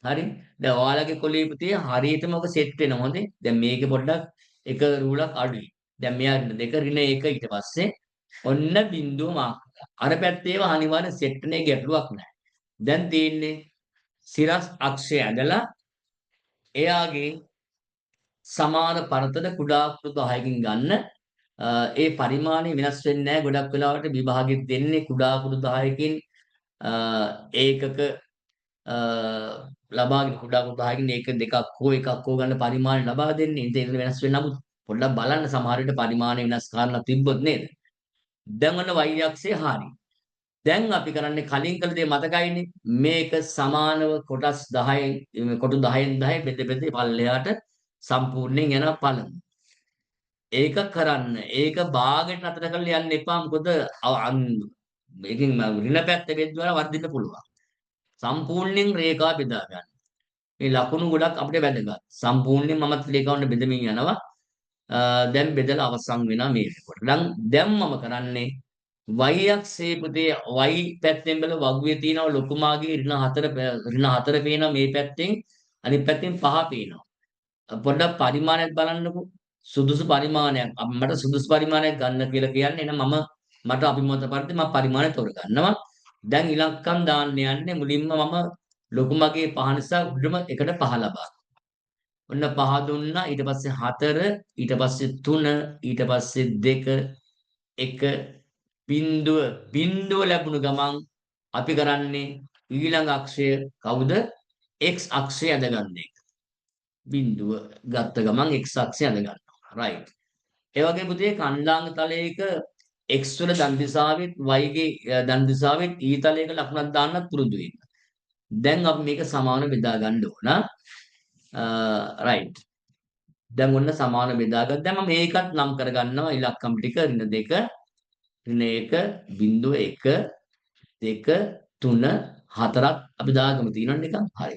හරි. දැන් ඔයාලගේ කොලේ පුතේ හරියටම ඔක සෙට් වෙනවා හොඳේ. දැන් මේකේ පොඩ්ඩක් එක රූලක් අඩුයි. දැන් මෙයා ඍණ 2 ඍණ 1 ඊට පස්සේ ඔන්න බිඳුව මාක් කරලා. අර පැත්තේව අනිවාර්යෙන් සෙට් වෙන්නේ ගැටලුවක් නැහැ. දැන් තියෙන්නේ සිරස් අක්ෂය ඇදලා එයාගේ සමාන පරතර කුඩා කුඩු 10කින් ගන්න. ඒ පරිමාණය වෙනස් වෙන්නේ නැහැ. ගොඩක් වෙලාවට විභාගෙත් දෙන්නේ කුඩා කුඩු 10කින් ඒකක ලබාගෙන කුඩා කුඩු 10කින් ඒක දෙකක් හෝ එකක් හෝ ගන්න පරිමාණය ලබා දෙන්නේ. ඉතින් ඒක වෙනස් වෙන්න නමුත් පොඩ්ඩක් බලන්න සමහර විට පරිමාණය වෙනස් කරන්න තිබ්බොත් නේද? දැන් ඔන්න y අක්ෂය හරියි. දැන් අපි කරන්නේ කලින් කළ දේ මතකයිනේ මේක සමානව කොටස් 10 කොටු 10න් 10 බෙද බෙද පල්ලෙහාට සම්පූර්ණයෙන් යනවා පළමු. ඒක කරන්න ඒක භාගයට නතර කරලා යන්න එපා මොකද මේකෙන් ඍණ පැත්ත බෙදුවා වර්ධින්න පුළුවන්. සම්පූර්ණයෙන් රේඛා බෙදා ගන්න. මේ ලකුණු ගොඩක් අපිට වැදගත්. සම්පූර්ණයෙන් මමත් රේඛාවන්ට බෙදමින් යනවා. දැන් බෙදලා අවසන් වෙනවා මේ වෙනකොට. දැන් මම කරන්නේ y අක්ෂයේ පුතේ y පැත්තෙන් බල වගුවේ තියෙනවා ලොකුමාගේ ඍණ 4 පේනවා මේ පැත්තෙන් අනිත් පැත්තෙන් 5 පේනවා. පොඩ්ඩක් පරිමාණයක් බලන්නකෝ. සුදුසු පරිමාණයක් මට සුදුසු පරිමාණයක් ගන්න කියලා කියන්නේ එහෙනම් මට අභිමත පරිදි මම පරිමාණය තෝරගන්නවා. දැන් ඉලක්කම් දාන්න යන්නේ මුලින්ම මම ලොකුමගේ 5 නිසා උඩම එකට 5 ලබා. ඔන්න 5 දුන්නා ඊට පස්සේ 4 ඊට පස්සේ 3 ඊට පස්සේ 2 1 බිඳුව ලැබුණු ගමන් අපි කරන්නේ ඊළඟ අක්ෂය කවුද x අක්ෂය ඇඳගන්න එක. බිඳුව ගත්ත ගමන් x අක්ෂය ඇඳ ගන්නවා. රයිට්. ඒ වගේ පුතේ කණ්ඩාංග තලයක x වල දන් දිශාවෙත් y ගේ දන් දිශාවෙත් e තලයක ලකුණක් දාන්නත් පුරුදු වෙන්න. දැන් අපි මේක සමාන බෙදා ගන්න ඕන. රයිට්. දැන් ඔන්න සමාන බෙදාගත්තා. දැන් මම මේකත් නම් කරගන්නවා ඉලක්කම් ටික ඍණ 2 ඍණ 1 බිංදුව 1 2 3 4ක් අපි දාගමු තියෙනවනේ නිකන්. හරි.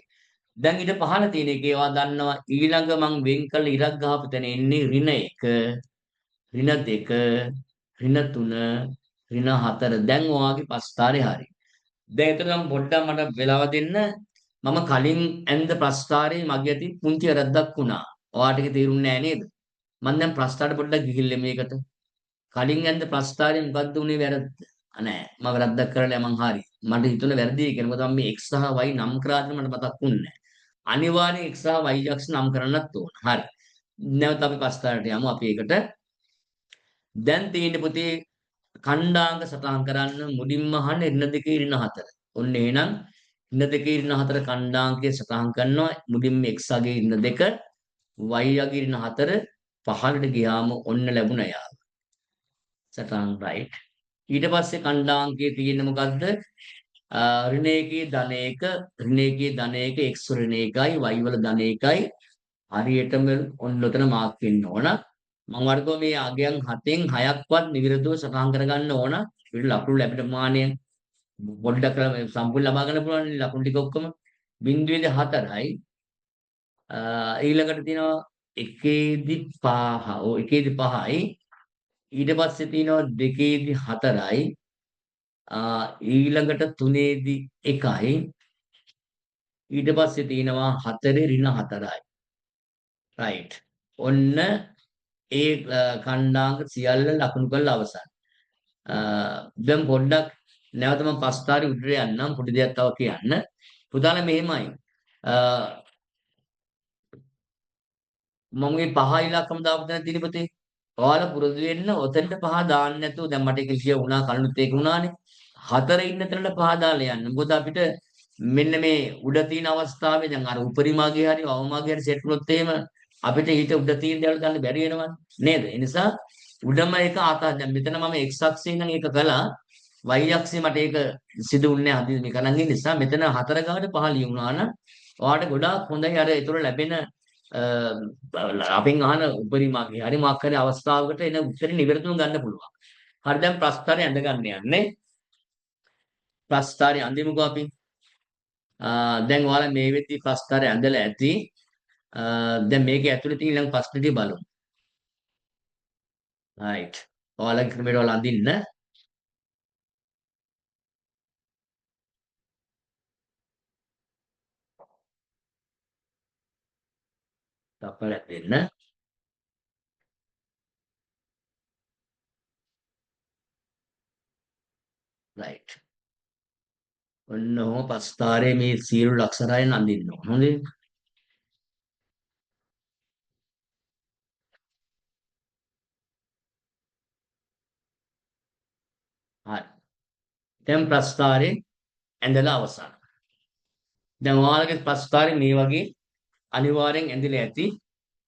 දැන් ඊට පහළ තියෙන එක ඒවා දන්නවා ඊළඟ මං වෙන් කළ ඉරක් ගහපු තැන එන්නේ ඍණ 1 ඍණ 2 ඍණ 3 ඍණ 4 දැන් ඔයාගේ පස්තාරේ හරි. දැන් එතන මම පොඩ්ඩක් මට වෙලාව දෙන්න. මම කලින් ඇඳ ප්‍රස්තාරේ මගේ අතින් පුංචි වැරද්දක් වුණා. ඔයාට ඒක තේරුන්නේ නැහැ නේද? මම දැන් ප්‍රස්තාරට පොඩ්ඩක් ගිහිල්ලා මේකට. කලින් ඇඳ ප්‍රස්තාරේ මොකද්ද උනේ වැරද්ද? නෑ මම වැරද්දක් කරලා මං හරි. මට හිතුණ වැරදි කියලා. මොකද මම මේ x සහ y නම් කරාද මට මතක් වුණේ නෑ. අනිවාර්යෙන් x සහ y අක්ෂ නම් කරන්නත් ඕන. හරි. නැවත අපි ප්‍රස්තාරයට යමු අපි ඒකට. දැන් තියෙන්නේ පුතේ ඛණ්ඩාංග සටහන් කරන්න මුලින්ම අහන්නේ ඍණ 2 ඍණ 4. ඔන්න එහෙනම් ඍණ 2 ඍණ 4 ඛණ්ඩාංකයේ සටහන් කරනවා මුලින්ම x අගේ ඍණ 2 y අගේ ඍණ 4 පහළට ගියාම ඔන්න ලැබුණා යා. සටහන් රයිට්. ඊට පස්සේ ඛණ්ඩාංකයේ තියෙන්නේ මොකද්ද? ඍණ 1 ධන 1 ඍණ 1 ධන 1 x ඍණ 1යි y වල ධන 1යි හරියටම ඔන්න ඔතන මාක් වෙන්න ඕන. මම වර්ගෝ මේ අගයන් 7න් 6ක්වත් නිවිරදව සටහන් කරගන්න ඕන. ඊට ලකුණු ලැබෙන ප්‍රමාණය පොඩ්ඩක් සම්පූර්ණ ලබා ගන්න පුළුවන් ලකුණු ටික ඔක්කොම 0.4යි ඊළඟට තියෙනවා 1.5 ඔව් 1.5යි ඊට පස්සේ තියෙනවා 2.4යි ඊළඟට 3.1යි ඊට පස්සේ තියෙනවා 4 ඍණ 4යි රයිට් ඔන්න ඒ ඛණ්ඩාංග සියල්ල ලකුණු කරලා අවසන්. දැන් පොඩ්ඩක් නැවත මම පස්තාරේ උඩට යන්නම් පොඩි දෙයක් තව කියන්න. පුතාලා මෙහෙමයි. මම මේ පහ ඉලක්කම දාපු තැන තියෙන පුතේ. ඔයාලා පුරුදු වෙන්න ඔතෙන්ට පහ දාන්න නැතුව දැන් මට ඒක කිය වුණා කලිනුත් ඒක වුණානේ. 4 ඉන්න තැනට පහ දාලා යන්න. මොකද අපිට මෙන්න මේ උඩ තියෙන අවස්ථාවේ දැන් අර උපරිමගේ හරි අවමගේ හරි සෙට් වුණොත් එහෙම අපිට ඊට උඩ තියෙන දේවල් ගන්න බැරි වෙනවනේ නේද? ඒ නිසා උඩම එක ආතා දැන් මෙතන මම x අක්ෂයෙන් නම් ඒක කළා y අක්ෂේ මට ඒක සිදු වුණේ හදිසි මේ කලින් නිසා මෙතන 4 ගාවට 5 ලියුණා නම් ඔයාලට ගොඩාක් හොඳයි අර ඒතර ලැබෙන අපෙන් අහන උපරිමගේ හරි මොකක් හරි අවස්ථාවකට එන උත්තරේ නිවැරදිව ගන්න පුළුවන්. හරි දැන් ප්‍රස්තාරය ඇඳ ගන්න යන්නේ. ප්‍රස්තාරය අඳිමුකෝ අපි. දැන් ඔයාලා මේ වෙද්දී ප්‍රස්තාරය ඇඳලා ඇති. දැන් මේකේ ඇතුලේ තියෙන ඊළඟ ප්‍රශ්න ටික බලමු. right. ඔයාලගේ ක්‍රමයට ඔයාලා අඳින්න. තප්පරයක් දෙන්න. right. ඔන්න ඔහොම ප්‍රස්තාරයේ මේ සියලු ලක්ෂරයන් අඳින්න ඕන. හොඳේ. හරි. දැන් ප්‍රස්තාරේ ඇඳලා අවසන්. දැන් ඔයාලගේ ප්‍රස්තාරේ මේ වගේ අනිවාර්යෙන් ඇඳිලා ඇති.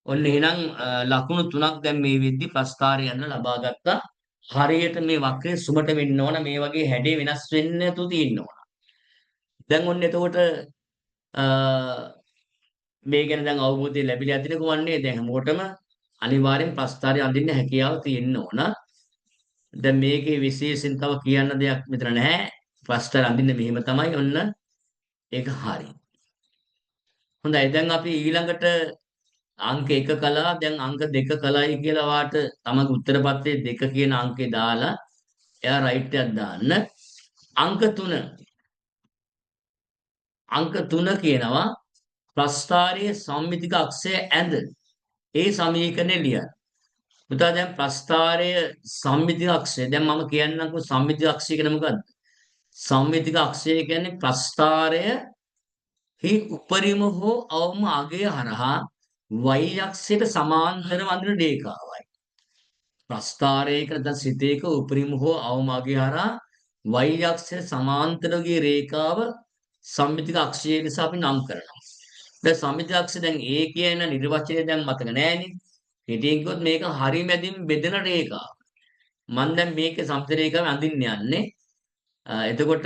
ඔන්න එහෙනම් ලකුණු 3ක් දැන් මේ වෙද්දි ප්‍රස්තාරය යන ලබා ගත්තා. හරියට මේ වක්‍රය සුමට වෙන්න ඕන මේ වගේ හැඩේ වෙනස් වෙන්නේ නැතුව තියෙන්න ඕන. දැන් ඔන්න එතකොට මේ ගැන දැන් අවබෝධය ලැබිලා ඇතිනේ කොහොමන්නේ දැන් හැමෝටම අනිවාර්යෙන් ප්‍රස්තාරය අඳින්න හැකියාව තියෙන්න ඕන. දැන් මේකේ විශේෂයෙන් තව කියන්න දෙයක් මෙතන නැහැ. ප්‍රස්තාරය අඳින්න මෙහෙම තමයි ඔන්න ඒක හරි. හොඳයි දැන් අපි ඊළඟට අංක 1 කළා දැන් අංක 2 කළයි කියලා වාට තමගේ උත්තර පත්‍රයේ 2 කියන අංකේ දාලා එයා රයිට් එකක් දාන්න අංක 3 කියනවා ප්‍රස්ථාරයේ සම්මිතික අක්ෂය ඇඳ ඒ සමීකරණය ලියන්න. පුතා දැන් ප්‍රස්ථාරයේ සම්මිතික අක්ෂය දැන් මම කියන්නම්කෝ සම්මිතික අක්ෂය කියන්නේ මොකද්ද? සම්මිතික අක්ෂය කියන්නේ ප්‍රස්ථාරය හි උපරිම හෝ අවම අගය හරහා y අක්ෂයට සමාන්තරව අඳින රේඛාවයි. ප්‍රස්ථාරයක නැත්නම් සිතේක උපරිම හෝ අවම අගය හරහා y අක්ෂයට සමාන්තරව රේඛාව සම්මිතික අක්ෂය නිසා අපි නම් කරනවා. දැන් සම්මිතික අක්ෂය දැන් A කියන නිර්වචනය දැන් මතක නෑනේ. හිතින් කිව්වොත් මේක හරි මැදින් බෙදෙන රේඛාව. මම දැන් මේකේ සම්මිතික රේඛාව අඳින්න යන්නේ. එතකොට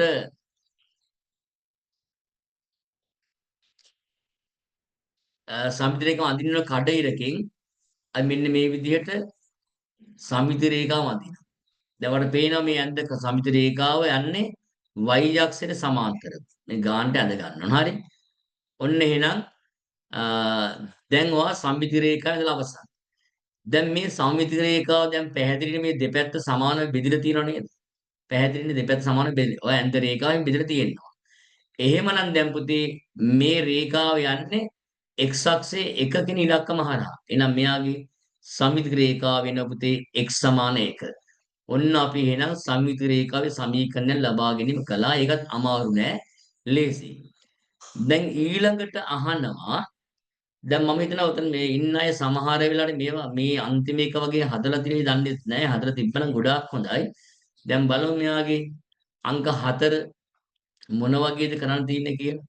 සම්මිතික රේඛාව අඳින්න කඩ ඉරකින් අපි මෙන්න මේ විදිහට සම්මිති රේඛාව අඳිනවා. දැන් ඔයාලට පේනවා මේ ඇඳ සම්මිති රේඛාව යන්නේ y අක්ෂයට සමාන්තරව. මේ ගානට ඇඳ ගන්නවා. හරි. ඔන්න එහෙනම් දැන් ඔයා සම්මිති රේඛාව ඉඳලා අවසන්. දැන් මේ සම්මිති රේඛාව දැන් පැහැදිලිනේ මේ දෙපැත්ත සමානව බෙදලා තියෙනව නේද? පැහැදිලිනේ දෙපැත්ත සමානව බෙදලා. ඔය ඇඳ රේඛාවෙන් බෙදලා තියෙනවා. එහෙමනම් දැන් පුතේ මේ රේඛාව යන්නේ x අක්ෂයේ එකකින් ඉලක්කම හරහා. එහෙනම් මෙයාගේ සම්මිති රේඛාව වෙන පුතේ x සමාන 1. ඔන්න අපි එහෙනම් සම්මිති රේඛාවේ සමීකරණය ලබා ගැනීම කළා. ඒකත් අමාරු නෑ. ලේසි. දැන් ඊළඟට අහනවා දැන් මම හිතනවා උතන මේ ඉන්න අය සමහර වෙලාවට මේවා මේ අන්තිම එක වගේ හදලා තියෙන්නේ දන්නේ නැහැ. හදලා තිබ්බනම් ගොඩාක් හොඳයි. දැන් බලමු මෙයාගේ අංක 4 මොන වගේද කරන්න තියෙන්නේ කියලා.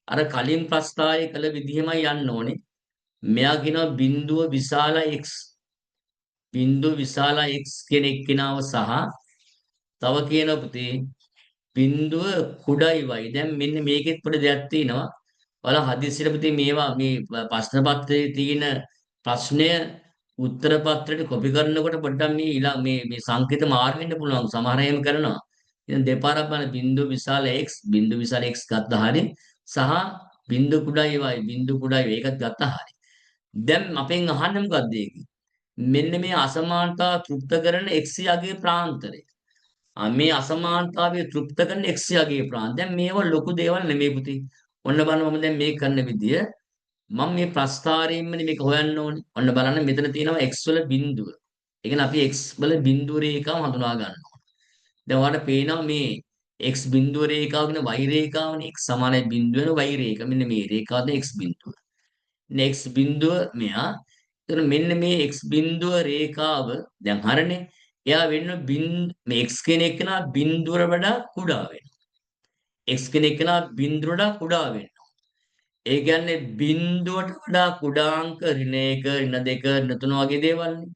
අර කලින් ප්‍රස්තාවය කළ විදිහමයි යන්න ඕනේ. මෙයා කියනවා බිඳුව විශාල x. බිඳුව විශාල x කියන එක්කෙනාව සහ තව කියන පුතේ බිඳුව කුඩායි y. දැන් මෙන්න මේකෙත් පොඩි දෙයක් තියෙනවා. ඔයාලා හදිස්සියට පුතේ මේවා මේ ප්‍රශ්න පත්‍රයේ තියෙන ප්‍රශ්නය උත්තර පත්‍රයට කොපි කරනකොට පොඩ්ඩක් මේ සංකේත මාරු වෙන්න පුළුවන්. සමහර අය එහෙම කරනවා. ඉතින් දෙපාරක් බලන්න බිඳුව විශාල x බිඳුව විශාල x ගත්තා හරිය. සහ බිඳු කුඩායි y බිඳු කුඩායි ඒකත් ගත්තා හරිය. දැන් අපෙන් අහන්නේ මොකද්ද ඒකේ? මෙන්න මේ අසමානතාව තෘප්ත කරන x යගේ ප්‍රාන්තරය. මේ අසමානතාවය තෘප්ත කරන x යගේ ප්‍රාන්ත. දැන් මේවා ලොකු දේවල් නෙමෙයි පුතේ. ඔන්න බලන්න මම දැන් මේ කරන විදිය මම මේ ප්‍රස්ථාරයෙන්මනේ මේක හොයන්න ඕනේ. ඔන්න බලන්න මෙතන තියෙනවා x වල බිඳුව. ඒ කියන්නේ අපි x වල බිඳුව රේඛාව හඳුනා ගන්නවා. දැන් ඔයාලට පේනවා මේ x බිඳුව රේඛාව කියන y රේඛාවනේ x සමානයි බිඳුව වෙන y රේඛාව. මෙන්න මේ රේඛාවද x බිඳුව. x බිඳුව මෙයා. එතන මෙන්න මේ x බිඳුව රේඛාව දැන් හරනේ. එයා වෙන්න මේ x කියන එක නා බිඳුවට වඩා කුඩා වෙනවා. x කියන එක නා බිඳුවට වඩා කුඩා වෙනවා. ඒ කියන්නේ බිඳුවට වඩා කුඩා අංක ඍණ 1 ඍණ 2 ඍණ 3 වගේ දේවල්නේ.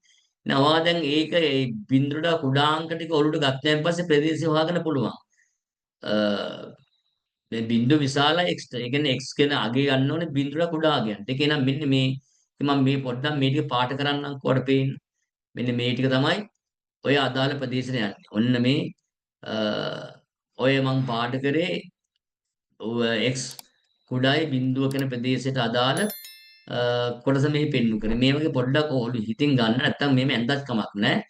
නවා දැන් ඒක ඒ බිඳුවට වඩා කුඩා අංක ටික ඔලුවට ගත්තයින් පස්සේ ප්‍රදේශය හොයාගන්න පුළුවන්. මේ බිඳුව විශාලයි x. ඒ කියන්නේ x කියන අගේ ගන්න ඕනේ බිඳුවට කුඩා අගයන්ට. ඒක නම් මෙන්න මේ මම මේ පොඩ්ඩක් මේ ටික පාට කරන්නම් කොහොමද පේන්නේ. මෙන්න මේ ටික තමයි ඔය අදාළ ප්‍රදේශයට යන්නේ. ඔන්න මේ ඔය මම පාට කරේ x කුඩායි බිඳුව කියන ප්‍රදේශයට අදාළ කොටස මේ පෙන්වු කරේ. මේ වගේ පොඩ්ඩක් ඔලු හිතින් ගන්න නැත්නම් මේම ඇඳක් කමක් නැහැ.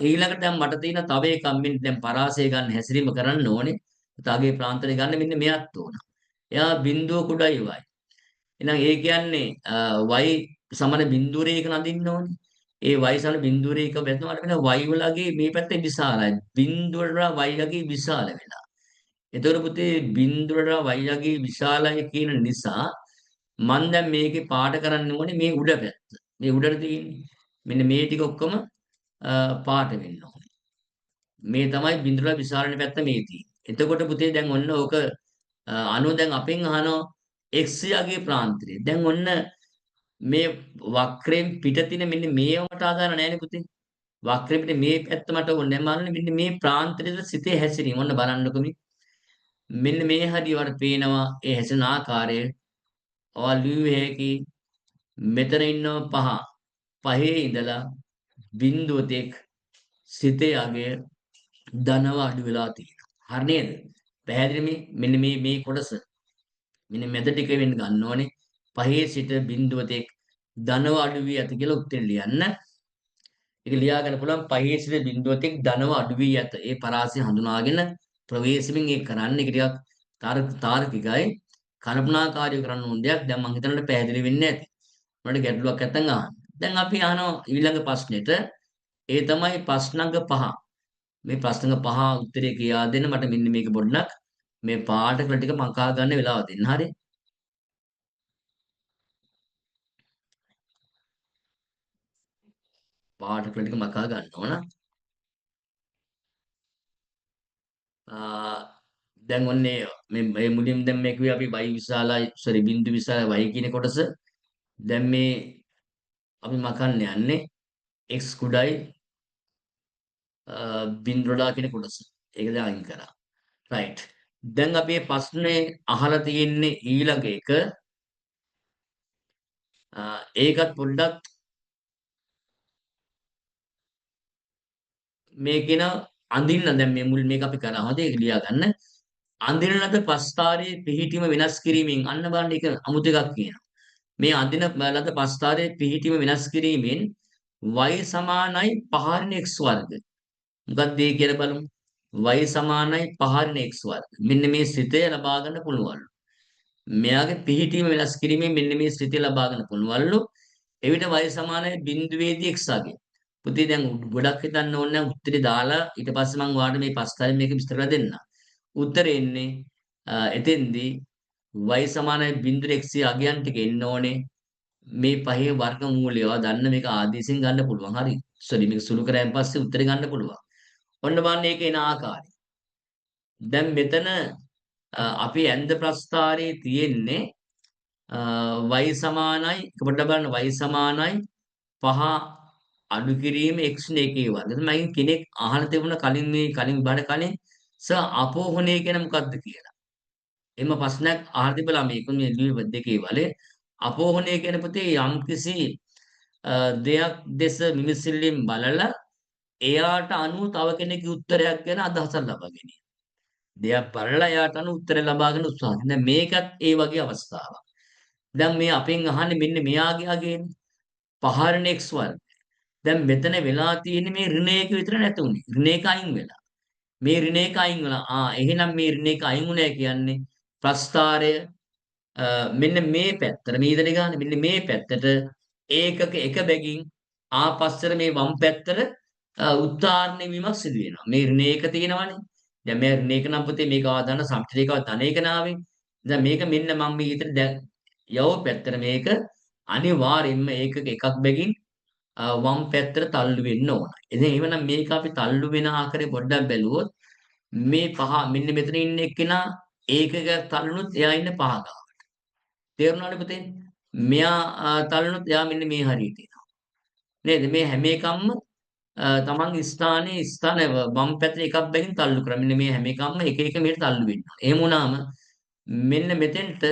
ඊළඟට දැන් මට තියෙන තව එකක් මෙන්න දැන් පරාසය ගන්න හැසිරීම කරන්න ඕනේ. තාගේ ප්‍රාන්තරය ගන්න මෙන්න මෙයත් ඕන. එයා බිඳුව කුඩායි y. එහෙනම් ඒ කියන්නේ y සමාන බිඳුව රේඛ නදින්න ඕනේ. ඒ y සමාන බිඳුව රේඛ බැලුවාට වෙන y වලගේ මේ පැත්තේ විශාලයි. බිඳුවට වඩා y ලගේ විශාල වෙලා. එතකොට පුතේ බිඳුවට වඩා y ලගේ විශාලයි කියන නිසා මම දැන් මේකේ පාට කරන්න ඕනේ මේ උඩ පැත්ත. මේ උඩට තියෙන්නේ. මෙන්න මේ ටික ඔක්කොම පාට වෙන්න ඕනේ. මේ තමයි බිඳුවට විශාලන පැත්ත මේ තියෙන්නේ. එතකොට පුතේ දැන් ඔන්න ඕක අනු දැන් අපෙන් අහනවා x යගේ ප්‍රාන්තරය. දැන් ඔන්න මේ වක්‍රයෙන් පිට තියෙන මෙන්න මේවට ආදාන නැහැ නේ පුතේ. වක්‍රයෙන් පිට මේ පැත්ත මට ඕනේ නැහැ. මම මෙන්න මේ ප්‍රාන්තරයේද සිතේ හැසිරීම. ඔන්න බලන්නකො මේ. මෙන්න මේ හරිය වට පේනවා ඒ හැසෙන ආකාරය. ඔයා ලියුවේ හැකි මෙතන ඉන්නව 5. 5 ඉඳලා බිඳුව තෙක් සිතේ අගය ධනව අඩු වෙලා තියෙනවා. හරි නේද? පැහැදිලි මෙන්න මේ කොටස. මෙන්න මෙත ටික වෙන්න ගන්න ඕනේ. 5 සිට බිඳුව තෙක් ධනව අඩු වී ඇත කියලා උත්තර ලියන්න. ඒක ලියා ගන්න පුළුවන් 5 සිට බිඳුව තෙක් ධනව අඩු වී ඇත. ඒ පරාසය හඳුනාගෙන ප්‍රවේශමින් ඒක කරන්න. ඒක ටිකක් තාර්කිකයි. කල්පනාකාරීව කරන්න ඕන දෙයක්. දැන් මම හිතනට පැහැදිලි වෙන්නේ නැති. මට ගැටලුවක් නැත්තම් අහන්න. දැන් අපි අහනවා ඊළඟ ප්‍රශ්නෙට. ඒ තමයි ප්‍රශ්නංග 5. මේ ප්‍රශ්නංග 5 උත්තරේ කියා දෙන්න මට මෙන්න මේක පොඩ්ඩක් මේ පාඩ කළ ටික මකා ගන්න වෙලාව දෙන්න. හරි. පාඩ කළ ටික මකා ගන්න ඕන. දැන් ඔන්නේ මේ මුලින් දැන් මේ කිව්වේ අපි y විශාලයි සෝරි බිඳු විශාලයි y කියන කොටස. දැන් මේ අපි මකන්න යන්නේ x කුඩායි බිඳුඩා කියන කොටස. ඒක දැන් අයින් කරා. රයිට්. දැන් අපි මේ ප්‍රශ්නේ අහලා තියෙන්නේ ඊළඟ එක. ඒකත් පොඩ්ඩක් මේ කියන අඳින්න දැන් මේ මුල් මේක අපි කරා හොඳ ඒක ලියා ගන්න. අඳින ලද ප්‍රස්ථාරයේ පිහිටීම වෙනස් කිරීමෙන් අන්න බලන්න ඒක අමුතු එකක් කියනවා. මේ අඳින ලද ප්‍රස්ථාරයේ පිහිටීම වෙනස් කිරීමෙන් y සමානයි 5 x වර්ග. මොකක්ද ඒ කියලා බලමු. y සමානයි 5 x වර්ග. මෙන්න මේ සිතය ලබා ගන්න පුළුවන්. මෙයාගේ පිහිටීම වෙනස් කිරීමෙන් මෙන්න මේ සිතය ලබා ගන්න පුළුවන්ලු. එවිට y සමානයි බිඳුවේදී x අගේ. පුතේ දැන් ගොඩක් හිතන්න ඕනේ නැහැ උත්තරේ දාලා ඊට පස්සේ මම ඔයාලට මේ ප්‍රස්තාවයෙන් මේක විස්තර කරලා දෙන්නම්. උත්තරේ එන්නේ එතෙන්දී y සමානයි බිඳුව x අගයන් ටික එන්න ඕනේ. මේ පහේ වර්ගමූලය දන්න මේක ආදේශයෙන් ගන්න පුළුවන්. හරි. සෝරි මේක සුළු කරාන් පස්සේ උත්තරේ ගන්න පුළුවන්. ඔන්න බලන්න ඒක එන ආකාරය. දැන් මෙතන අපි ඇන්ද ප්‍රස්ථාරයේ තියෙන්නේ y සමානයි පොඩ්ඩක් බලන්න y සමානයි 5 අඩු කිරීම x නේ එකේ වර්ග. මම කෙනෙක් අහලා තිබුණා කලින් මේ කලින් විභාග කලින් අපෝහණය කියන මොකද්ද කියලා. එimhe ප්‍රශ්නයක් අහලා තිබලා මේක මේ ලියුව දෙකේ වලේ අපෝහණය කියන පොතේ යම්කිසි දෙයක් දෙස විමසිල්ලෙන් බලලා එයාට අනුව තව කෙනෙකුගේ උත්තරයක් ගැන අදහසක් ලබා ගැනීම. දෙයක් බලලා එයාට අනුව උත්තර ලබා ගන්න උත්සාහ කරන. දැන් මේකත් ඒ වගේ අවස්ථාවක්. දැන් මේ අපෙන් අහන්නේ මෙන්න මෙයාගේ අගේනේ. 5 x වර්ග. දැන් මෙතන වෙලා තියෙන්නේ මේ ඍණ එක විතර නැතුනේ. ඍණ එක අයින් වෙලා. මේ ඍණ එක අයින් වෙලා. එහෙනම් මේ ඍණ එක අයින් වුණා කියන්නේ ප්‍රස්ථාරය මෙන්න මේ පැත්තට මේ ඉදනේ ගන්න මෙන්න මේ පැත්තට ඒකක එක බැගින් ආපස්සට මේ වම් පැත්තට උත්තරණය වීමක් සිදු වෙනවා. මේ ඍණ එක තියෙනවනේ. දැන් මේ ඍණ එක නම් පුතේ මේක ආදාන සම්ප්‍රේකව ධන එක නාවේ. දැන් මේක මෙන්න මම මේ ඊතර යව පැත්තට මේක අනිවාර්යෙන්ම ඒකක එකක් බැගින් වම් පැත්තට තල්ලු වෙන්න ඕන. ඉතින් එහෙමනම් මේක අපි තල්ලු වෙන ආකාරය පොඩ්ඩක් බැලුවොත් මේ පහ මෙන්න මෙතන ඉන්න එක්කෙනා ඒකක තල්ලුනොත් එයා ඉන්න පහ ගාව. තේරුණාද පුතේ? මෙයා තල්ලුනොත් එයා මෙන්න මේ හරියට එනවා. නේද? මේ හැම එකක්ම තමන්ගේ ස්ථානයේ ස්ථාන වම් පැත්තේ එකක් බැගින් තල්ලු කරා. මෙන්න මේ හැම එකක්ම එක එක මෙහෙට තල්ලු වෙනවා. එහෙම වුණාම මෙන්න මෙතෙන්ට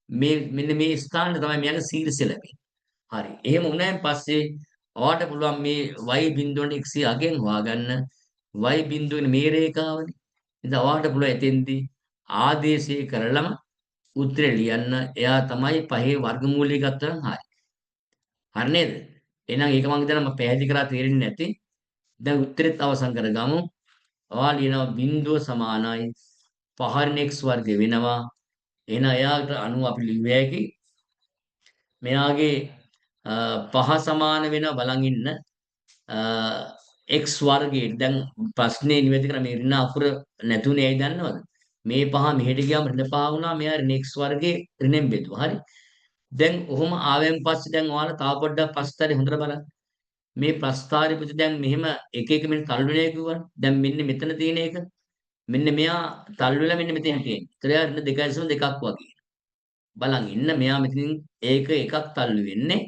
මේ මෙන්න මේ ස්ථානෙ තමයි මෙයාගේ ශීර්ෂය ලැබෙන්නේ. හරි. එහෙම වුණාන් පස්සේ ඔයාට පුළුවන් මේ y බිඳුවට x අගෙන් හොයාගන්න y බිඳුවේ මේ රේඛාවනේ. ඉතින් ඔයාට පුළුවන් එතෙන්දී ආදේශය කරලම උත්තරේ ලියන්න. එයා තමයි පහේ වර්ගමූලය ගත්තා නම් හරි. හරි නේද? එහෙනම් ඒක මම හිතනවා මම පැහැදිලි කරා තේරෙන්නේ නැති. දැන් උත්තරෙත් අවසන් කරගමු. ඔයා ලියනවා බිඳුව සමානයි 5x වර්ග වෙනවා. එහෙනම් එයාට අනුව අපි ලියුවේ හැකි මෙයාගේ 5 සමාන වෙනවා බලන් ඉන්න x වර්ගයට. දැන් ප්‍රශ්නේ නිවැරදි කරා මේ ඍණ අකුර නැතුනේ ඇයි දන්නවද? මේ 5 මෙහෙට ගියාම ඍණ 5 වුණා. මෙයා ඍණ x වර්ගේ ඍණෙන් බෙදුවා. හරි. දැන් ඔහොම ආවෙන් පස්සේ දැන් ඔයාලා තව පොඩ්ඩක් පස්තරේ හොඳට බලන්න. මේ ප්‍රස්ථාරය පිට දැන් මෙහෙම එක එක මිනිත් තල්ලු වෙනවා කිව්වනේ. දැන් මෙන්න මෙතන තියෙන එක. මෙන්න මෙයා තල්ලු වෙලා මෙන්න මෙතන තියෙන්නේ. ඒතර යා ඍණ 2.2ක් වගේ. බලන් ඉන්න මෙයා මෙතනින් ඒක එකක් තල්ලු වෙන්නේ.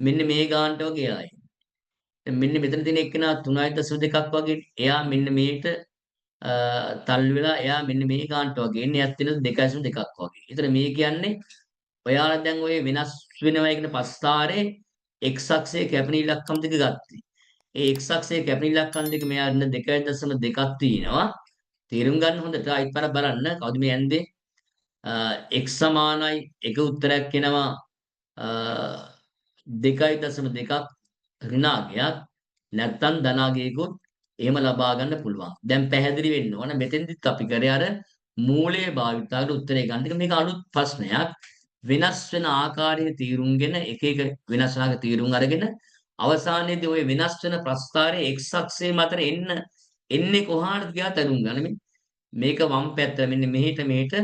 මෙන්න මේ ගානට වගේ ආයි. දැන් මෙන්න මෙතන තියෙන එක්කෙනා 3.2ක් වගේ. එයා මෙන්න මේට තල්ලු වෙලා එයා මෙන්න මේ ගානට වගේ ඉන්නේ. එයාත් වෙන 2.2ක් වගේ. ඒතර මේ කියන්නේ ඔයාලා දැන් ඔය වෙනස් වෙනවා කියන පස්තාරේ x අක්ෂයේ කැපෙන ඉලක්කම් දෙක ගත්තේ. ඒ x අක්ෂයේ කැපෙන ඉලක්කම් දෙක මෙයා 2.2ක් තියෙනවා. තේරුම් ගන්න හොඳට අයිත් පාර බලන්න. කවුද මේ යන්නේ? x සමානයි එක උත්තරයක් එනවා 2.2ක් ඍණාගයක් නැත්නම් ධනාගයකුත් එහෙම ලබා ගන්න පුළුවන්. දැන් පැහැදිලි වෙන්න ඕන මෙතෙන්දිත් අපි කරේ අර මූලයේ භාවිතාවට උත්තරේ ගන්න එක මේක අලුත් ප්‍රශ්නයක්. වෙනස් වෙන ආකාරයේ තීරුම්ගෙන එක එක වෙනස් ආකාරයේ තීරුම් අරගෙන අවසානයේදී ওই වෙනස් වෙන ප්‍රස්ථාරයේ x අක්ෂයේ මත එන්නේ කොහාටද කියලා තේරුම් ගන්න. මේක වම් පැත්ත මෙන්න මෙහෙට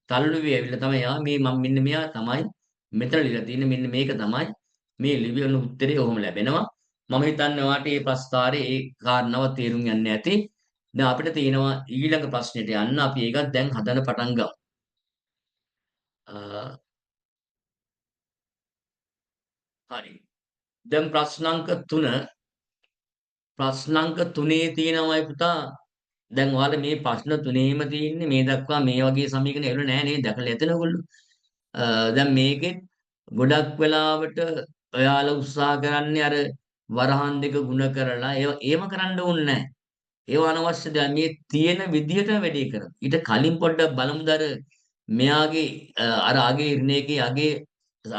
තල්ලු වෙ ඇවිල්ලා තමයි මේ මම මෙන්න මෙයා තමයි මෙතන ලියලා තියෙන්නේ මෙන්න මේක තමයි මේ ලිවියන උත්තරේ ඔහොම ලැබෙනවා. මම හිතන්නේ ඔයාට මේ ප්‍රස්ථාරයේ ඒ කාරණාව තේරුම් යන්න ඇති. දැන් අපිට තියෙනවා ඊළඟ ප්‍රශ්නෙට යන්න. අපි ඒකත් දැන් හදන්න පටන් ගමු. හරි. දැන් ප්‍රශ්නාංක 3 තියෙනවායි පුතා. දැන් ඔයාලා මේ ප්‍රශ්න තුනේම තියෙන්නේ මේ දක්වා මේ වගේ සමීකරණ එවල නැහැ නේද? දැකලා ඇතන ඔයගොල්ලෝ. දැන් මේකෙත් ගොඩක් වෙලාවට ඔයාලා උත්සාහ කරන්නේ අර වරහන් දෙක ಗುಣ කරලා ඒව කරන්න ඕනේ නැහැ. ඒව අනවශ්‍ය දෙයක්. මේ තියෙන විදිහට වැඩේ කරමු. ඊට කලින් පොඩ්ඩක් බලමුද අර මෙයාගේ අර අගේ ඉරණේගේ අගේ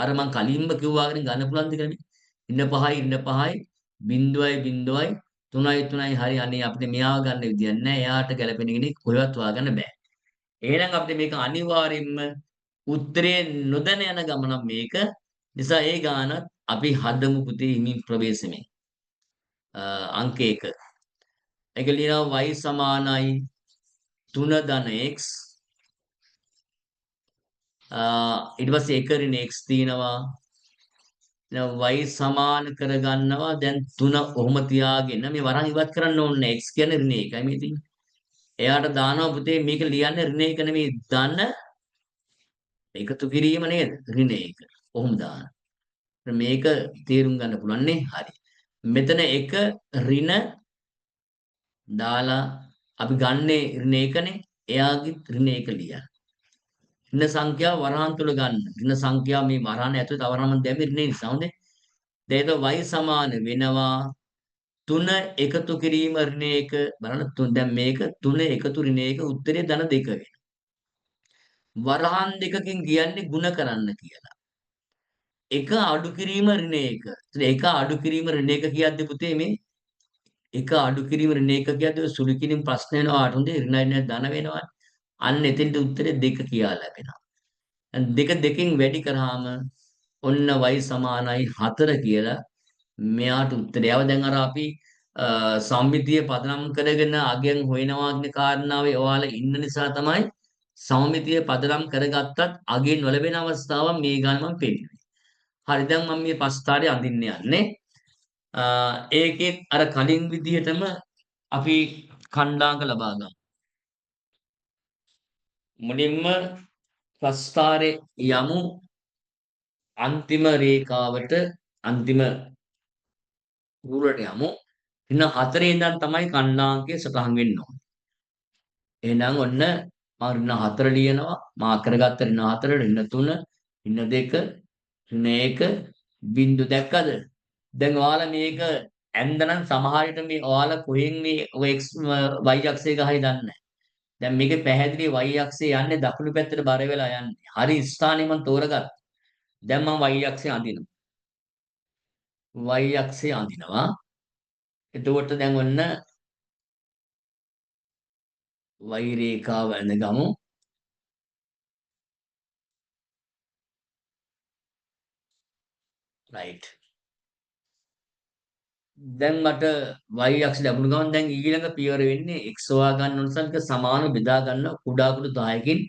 අර මං කලින්ම කිව්වාගෙන ගන්න පුළුවන්ද කියලා නේ. ඉන්න 5යි ඉන්න 5යි 0.0යි 3යි හරි අනේ අපිට මෙයාව ගන්න විදියක් නැහැ. එයාට ගැලපෙන කෙනෙක් කොහෙවත් හොයාගන්න බෑ. එහෙනම් අපිට මේක අනිවාර්යෙන්ම උත්තරේ නොදැන යන ගමනක් මේක. නිසා ඒ ගානත් අපි හදමු පුතේ හිමින් ප්‍රවේශමෙන්. අංක 1. ඒක ලියනවා y සමානයි 3 ධන x ඊට පස්සේ 1 ඍණ x තියෙනවා. දැන් y සමාන කරගන්නවා. දැන් 3 ඔහොම තියාගෙන මේ වරන් ඉවත් කරන්න ඕනේ x කියන්නේ ඍණ 1යි මේ තියෙන්නේ. එයාට දානවා පුතේ මේක ලියන්නේ ඍණ 1 නෙමෙයි ධන එකතු කිරීම නේද? ඍණ 1. ඔහොම දාන්න. මේක තේරුම් ගන්න පුළුවන් නේ. හරි. මෙතන 1 ඍණ දාලා අපි ගන්නේ ඍණ 1නේ. එයාගේ ඍණ 1 ලියන්න. ඍණ සංඛ්‍යාව වරහන් තුල ගන්න. ඍණ සංඛ්‍යාව මේ වරහන් ඇතුලේ තව වරහන් දැම්මේ ඍණ නිසා හොඳේ. දැන් ඒක y සමාන වෙනවා 3 එකතු කිරීම ඍණ 1 බලන්න 3 දැන් මේක 3 එකතු ඍණ 1 උත්තරේ ධන 2 වෙනවා. වරහන් දෙකකින් කියන්නේ ಗುಣ කරන්න කියලා. එක අඩු කිරීම ඍණ 1. ඒක අඩු කිරීම ඍණ 1 කියද්දි පුතේ මේ එක අඩු කිරීම ඍණ 1 කියද්දි සුළු කිරීම ප්‍රශ්න වෙනවා අට හොඳේ ඍණ ධන වෙනවා. අන්න එතෙන්ට උත්තරේ 2 කියලා ලැබෙනවා. දෙක දෙකෙන් වැඩි කරාම ඔන්න y සමානයි 4 කියලා මෙයාට උත්තරයව දැන් අර අපි සම්මිතිය පදනම් කරගෙන අගයන් හොයනවා කියන කාරණාවේ ඔයාලා ඉන්න නිසා තමයි සමමිතිය පදනම් කරගත්තත් අගය නොලැබෙන අවස්ථාව මේ ගාන මම පෙන්නන්නේ. හරි දැන් මම මේ පස්තාරේ අඳින්න යන්නේ. ඒකෙත් අර කලින් විදිහටම අපි ඛණ්ඩාංක ලබා ගමු. මුලින්ම ප්‍රස්ථාරේ යමු අන්තිම රේඛාවට අන්තිම රූලට යමු. ඍණ 4 ඉඳන් තමයි ඛණ්ඩාංකය සටහන් වෙන්න ඕනේ. එහෙනම් ඔන්න මම ඍණ 4 ලියනවා. මා කරගත්ත ඍණ 4 ඍණ 3 ඍණ 2 ඍණ 1 බිංදු දැක්කද? දැන් ඔයාලා මේක ඇන්දනම් සමහර විට මේ ඔයාලා කොහෙන් මේ ඔය x y අක්ෂය ගහයි දන්නේ නැහැ. දැන් මේකේ පැහැදිලි y අක්ෂය යන්නේ දකුණු පැත්තට බර වෙලා යන්නේ. හරි ස්ථානෙ මම තෝරගත්තා. දැන් මම y අක්ෂය අඳිනවා. y අක්ෂය අඳිනවා. එතකොට දැන් ඔන්න y රේඛාව ඇඳගමු. right. දැන් මට y අක්ෂය ලැබුණ ගමන් දැන් ඊළඟ පියවර වෙන්නේ x හොයා ගන්න ඕන සංක සමානව බෙදා ගන්න කුඩා කුඩු 10කින්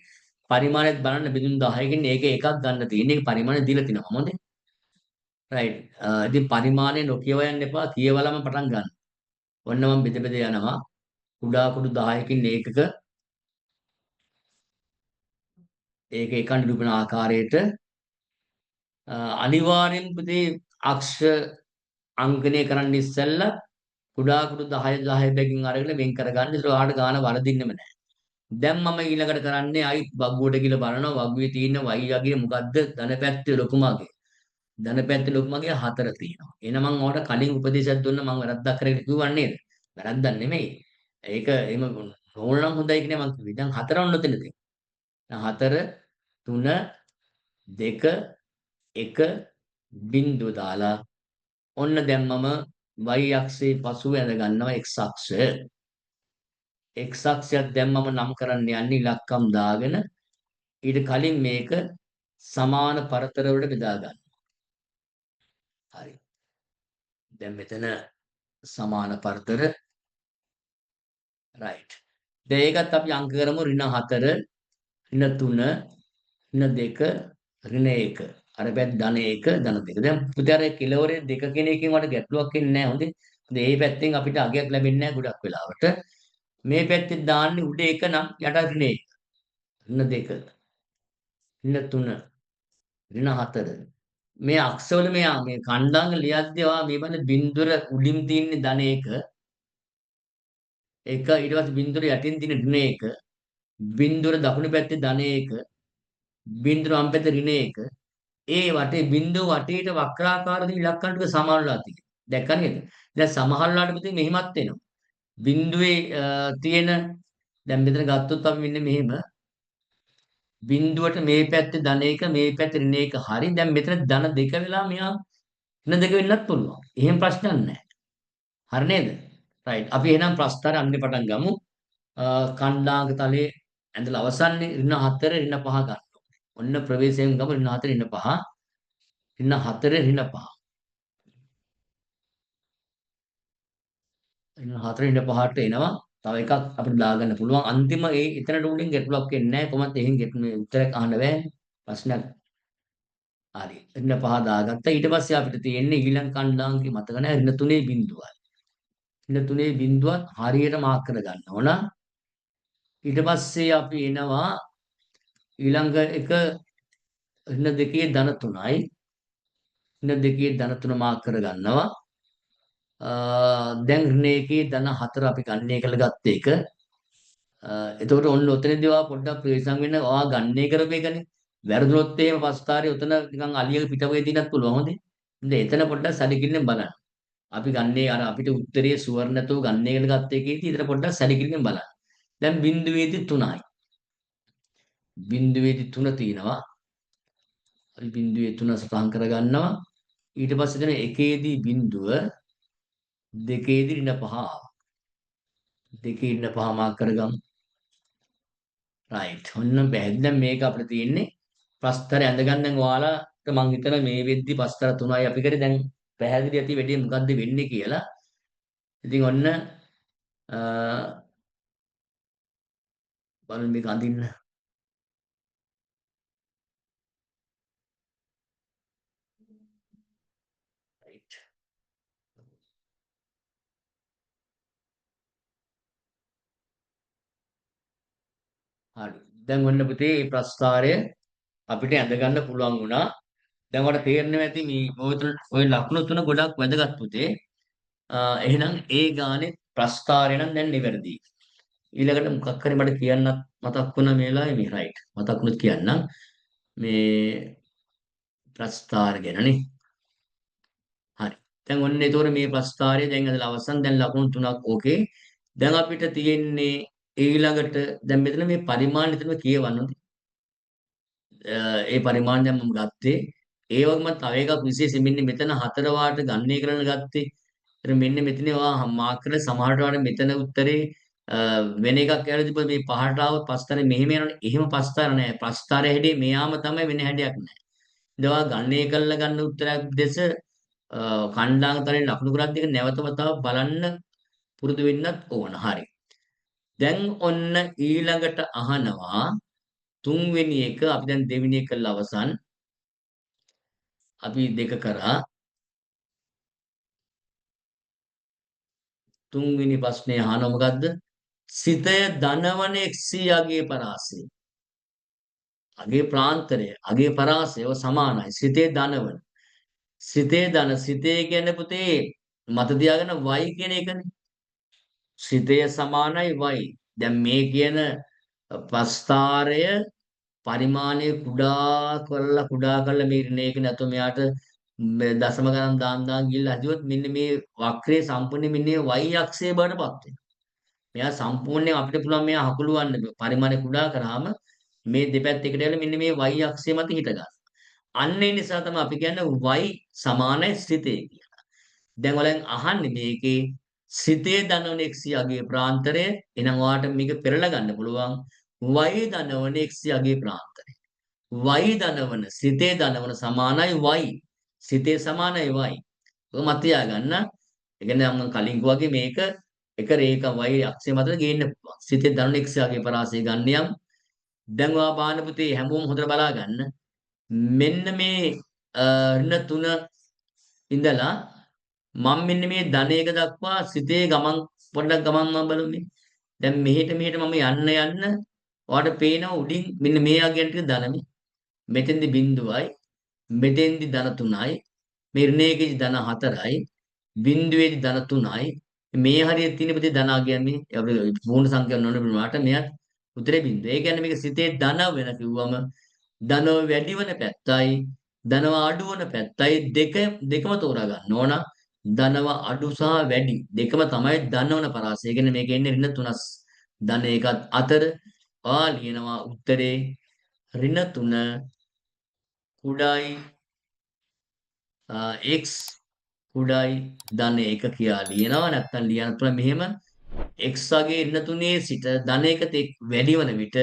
පරිමාණයත් බලන්න බෙදුම් 10කින් ඒක එකක් ගන්න තියෙන්නේ. ඒක පරිමාණය දීලා තිනවා මොකද? right. ඉතින් පරිමාණය නොකියව යන්න එපා. කියවලම පටන් ගන්න. ඔන්න මම බෙද බෙද යනවා. කුඩා කුඩු 10කින් ඒකක ඒක එක නිරූපණ ආකාරයට අනිවාර්යෙන් පුතේ අක්ෂ අංකණය කරන්න ඉස්සෙල්ලා කුඩා කුඩු 10 10 බැගින් අරගෙන වෙන් කරගන්න. ඒක ඔයාලට ගාන වරදින්නෙම නැහැ. දැන් මම ඊළඟට කරන්නේ ආයි වග්ගුවට කියලා බලනවා වග්ගුවේ තියෙන y යගේ මොකද්ද ධන පැත්තේ ලොකුමගේ. ධන පැත්තේ ලොකුමගේ 4 තියෙනවා. එහෙනම් මම ඔයාලට කලින් උපදේශයක් දුන්නා මම වැරද්දක් කරගෙන කිව්වා නේද? වැරද්දක් නෙමෙයි. ඒක එහෙම ඕනනම් හොඳයි කියන්නේ මම කිව්වේ. දැන් 4 ඔන්න ඔතන තියෙනවා. 4 3 2 1 බිංදුව දාලා ඔන්න දැන් මම y අක්ෂයේ පසුව ඇඳ ගන්නවා x අක්ෂය. x අක්ෂයක් දැන් මම නම් කරන්න යන්නේ ඉලක්කම් දාගෙන ඊට කලින් මේක සමාන පරතර වලට බෙදා ගන්න. හරි. දැන් මෙතන සමාන පරතර right. දැන් ඒකත් අපි අංක කරමු ඍණ 4 ඍණ 3 ඍණ 2 ඍණ 1 අර පැත්ත ධන 1 ධන 2. දැන් පුතේ අර කෙලවරේ දෙක කියන එකෙන් වල ගැටලුවක් එන්නේ නැහැ හොඳේ. මේ පැත්තෙන් අපිට අගයක් ලැබෙන්නේ නැහැ ගොඩක් වෙලාවට. මේ පැත්තේ දාන්නේ උඩ 1 නම් යට ඍණ 1. ඍණ 2 ඍණ 3 ඍණ 4. මේ අක්ෂවල මේ කණ්ඩාංග ලියද්දී ආ මේ බඳ බින්දුර උඩින් තියෙන්නේ ධන 1. ඊට පස්සේ බින්දුර යටින් තියෙන ඍණ 1. බින්දුර දකුණු පැත්තේ ධන 1. බින්දුර වම් පැත්තේ ඍණ 1. ඒ වටේ බින්දුව වටේට වක්‍රාකාර දෙන ඉලක්කම් ටික සමානලා තියෙනවා. දැක්ක නේද? දැන් සමහර වෙලාවට පුතේ මෙහිමත් එනවා. බිඳුවේ තියෙන දැන් මෙතන ගත්තොත් අපි මෙන්න මෙහෙම බිඳුවට මේ පැත්තේ ධන එක මේ පැත්තේ ඍණ එක හරි. දැන් මෙතන ධන දෙක වෙලා මෙහා ඍණ දෙක වෙන්නත් පුළුවන්. එහෙම ප්‍රශ්නයක් නැහැ. හරි නේද? රයිට්. අපි එහෙනම් ප්‍රස්තාරය අන්නේ පටන් ගමු. කණ්ඩාංග තලයේ ඇඳලා අවසන්නේ ඍණ 4 ඍණ 5 ගන්න. ඔන්න ප්‍රවේශයෙන් ගමු ඍණ 4 ඍණ 5. ඍණ 4 ඍණ 5. ඍණ 4 ඍණ 5ට එනවා. තව එකක් අපිට දාගන්න පුළුවන්. අන්තිම ඒ එතනට උඩින් ගැටලුවක් වෙන්නේ නැහැ. කොහොමද එහෙන් උත්තරයක් අහන්න බෑ. ප්‍රශ්නයක් හරි. ඍණ 5 දාගත්තා. ඊට පස්සේ අපිට තියෙන්නේ ඊළඟ කණ්ඩාංගේ මතක නැහැ ඍණ 3 බිඳුවයි. ඍණ 3 බිඳුවත් හරියට මාක් කර ගන්න ඕන. ඊට පස්සේ අපි එනවා ඊළඟ එක ඍණ 2 ධන 3යි. ඍණ 2 ධන 3 මාක් කර ගන්නවා. දැන් ඍණ 1 ධන 4 අපි ගන්නේ කියලා ගත්ත එක. එතකොට ඔන්න ඔතනදී ඔයා පොඩ්ඩක් ප්‍රවේශම් වෙන්න ඔයා ගන්නේ කරපු එකනේ. වැරදුනොත් එහෙම පස්තාරේ ඔතන නිකන් අලියක පිටවෙ දිනක් පුළුවන් හොඳේ. ඉතින් එතන පොඩ්ඩක් සැලකිල්ලෙන් බලන්න. අපි ගන්නේ අර අපිට උත්තරයේ සුවර්ණතෝ ගන්නේ කියලා ගත්ත එකේදී එතන පොඩ්ඩක් සැලකිල්ලෙන් බලන්න. දැන් බිඳුවේදී 3යි. බිඳුවේදී 3 තියෙනවා. අපි බිඳුවේ 3 සටහන් කරගන්නවා. ඊට පස්සේ දෙන එකේදී බිඳුව දෙකේදී ඍණ 5 ආවා. දෙකේ ඍණ 5 මාක් කරගමු. රයිට්. ඔන්න පැහැදිලි. දැන් මේක අපිට තියෙන්නේ ප්‍රස්තරය ඇඳ ගන්න දැන් ඔයාලට මං හිතනවා මේ වෙද්දි ප්‍රස්තර 3යි අපි කරේ දැන් පැහැදිලි ඇති වෙන්නේ මොකද්ද වෙන්නේ කියලා. ඉතින් ඔන්න බලන්න මේක අඳින්න. රයිට්. හරි. දැන් ඔන්න පුතේ මේ ප්‍රස්තාරය අපිට ඇඳ ගන්න පුළුවන් වුණා. දැන් ඔයාලට තේරෙනවා ඇති මේ ඔය ලකුණු තුන ගොඩක් වැදගත් පුතේ. එහෙනම් ඒ ගානේ ප්‍රස්තාරය නම් දැන් නිවැරදි. ඊළඟට මොකක් හරි මට කියන්නත් මතක් වුණා මේ වෙලාවේ මේ රයිට්. මතක් වුණොත් කියන්නම්. මේ ප්‍රස්තාර ගැනනේ. හරි. දැන් ඔන්න ඒතකොට මේ ප්‍රස්තාරය දැන් අදලා අවසන් දැන් ලකුණු තුනක් ඕකේ. දැන් අපිට තියෙන්නේ ඊළඟට දැන් මෙතන මේ පරිමාණ විතරම කියවන්න ඕනේ. ඒ පරිමාණ දැන් මම ගත්තේ. ඒ වගේම තව එකක් විශේෂයෙන් මෙන්න මෙතන 4 වාට ගන්නේ කරන්න ගත්තේ. ඒතර මෙන්න මෙතන ඔයා මාක් කරලා සමහරට වාට මෙතන උත්තරේ වෙන එකක් කියලා තිබ්බ මේ පහට ආව පස්තරේ මෙහෙම යනවනේ. එහෙම පස්තර නෑ. පස්තරේ හැඩේ මෙයාම තමයි වෙන හැඩයක් නෑ. ඉතින් ඔයා ගන්නේ කරලා ගන්න උත්තරයක් දෙස කණ්ඩායම් ලකුණු කරද්දී ඒක නැවත වතාවක් බලන්න පුරුදු වෙන්නත් ඕන. හරි. දැන් ඔන්න ඊළඟට අහනවා තුන්වෙනි එක අපි දැන් දෙවෙනි එක කළා අවසන්. අපි දෙක කරා. තුන්වෙනි ප්‍රශ්නේ අහනවා මොකද්ද? සිතය ධනවන එක්සී අගේ පරාසය. අගේ ප්‍රාන්තරය, අගේ පරාසය සමානයි. සිතේ ධනවන. සිතේ ධන සිතේ කියන්නේ පුතේ මත තියාගෙන y කියන එකනේ. සිතය සමානයි y. දැන් මේ කියන ප්‍රස්තාරය පරිමාණය කුඩා කරලා මේ ඍණයක නැතු මෙයාට දශම ගණන් දාන් ගිහලා හදුවොත් මෙන්න මේ වක්‍රයේ සම්පූර්ණ මෙන්න y අක්ෂයේ බාටපත් වෙනවා. මෙයා සම්පූර්ණයෙන් අපිට පුළුවන් මෙයා හකුලවන්න පරිමාණය කුඩා කරාම මේ දෙපැත්ත එකට ඇවිල්ලා මෙන්න මේ y අක්ෂය මත හිට ගන්න. අන්න ඒ නිසා තමයි අපි කියන්නේ y සමානයි සිතේ කියලා. දැන් ඔයයන් අහන්නේ මේකේ සිතේ ධනවන x යගේ ප්‍රාන්තරය එහෙනම් ඔයාලට මේක පෙරලා ගන්න පුළුවන් y ධනවන x යගේ ප්‍රාන්තරය. y ධනවන සිතේ ධනවන සමානයි y. සිතේ සමානයි y. ඔක මත තියාගන්න. ඒ කියන්නේ මම කලින් කිව්වාගේ මේක එක රේඛා y අක්ෂය මත ගේන්න පුළුවන්. සිතේ ධනවන x යගේ පරාසය ගන්න යම්. දැන් ඔයා බාන පුතේ හැමෝම හොඳට බලා ගන්න. මෙන්න මේ ඍණ 3 ඉඳලා මම මෙන්න මේ ධනයක දක්වා සිතේ ගමන් පොඩ්ඩක් ගමන් බලමු. දැන් මෙහෙට මම යන්න ඔයාලට පේනවා උඩින් මෙන්න මේ අගයන් ටික ධනමේ. මෙතෙන්දි බිඳුවයි මෙතෙන්දි ධන 3යි මේ ඍණයේදී ධන 4යි බිඳුවේදී ධන 3යි මේ හරියට තියෙන පුතේ ධන අගයන් මේ අපේ පූර්ණ සංඛ්‍යාව නොවන වුණාට මෙයත් උත්තරේ බිඳුව. ඒ කියන්නේ මේක සිතේ ධන වෙන කිව්වම ධනව වැඩි වෙන පැත්තයි ධනව අඩු වෙන පැත්තයි දෙකම තෝරා ගන්න ඕන. ධනව අඩු සහ වැඩි දෙකම තමයි ධනවන පරාසය. ඒ කියන්නේ මේකේ ඉන්නේ ඍණ 3ස් ධන එකත් අතර ඔයා ලියනවා උත්තරේ ඍණ 3 කුඩායි x කුඩායි ධන 1 කියලා ලියනවා. නැත්නම් ලියන්න පුළුවන් මෙහෙම x වගේ ඍණ 3 සිට ධන 1 තෙක් වැඩි වන විට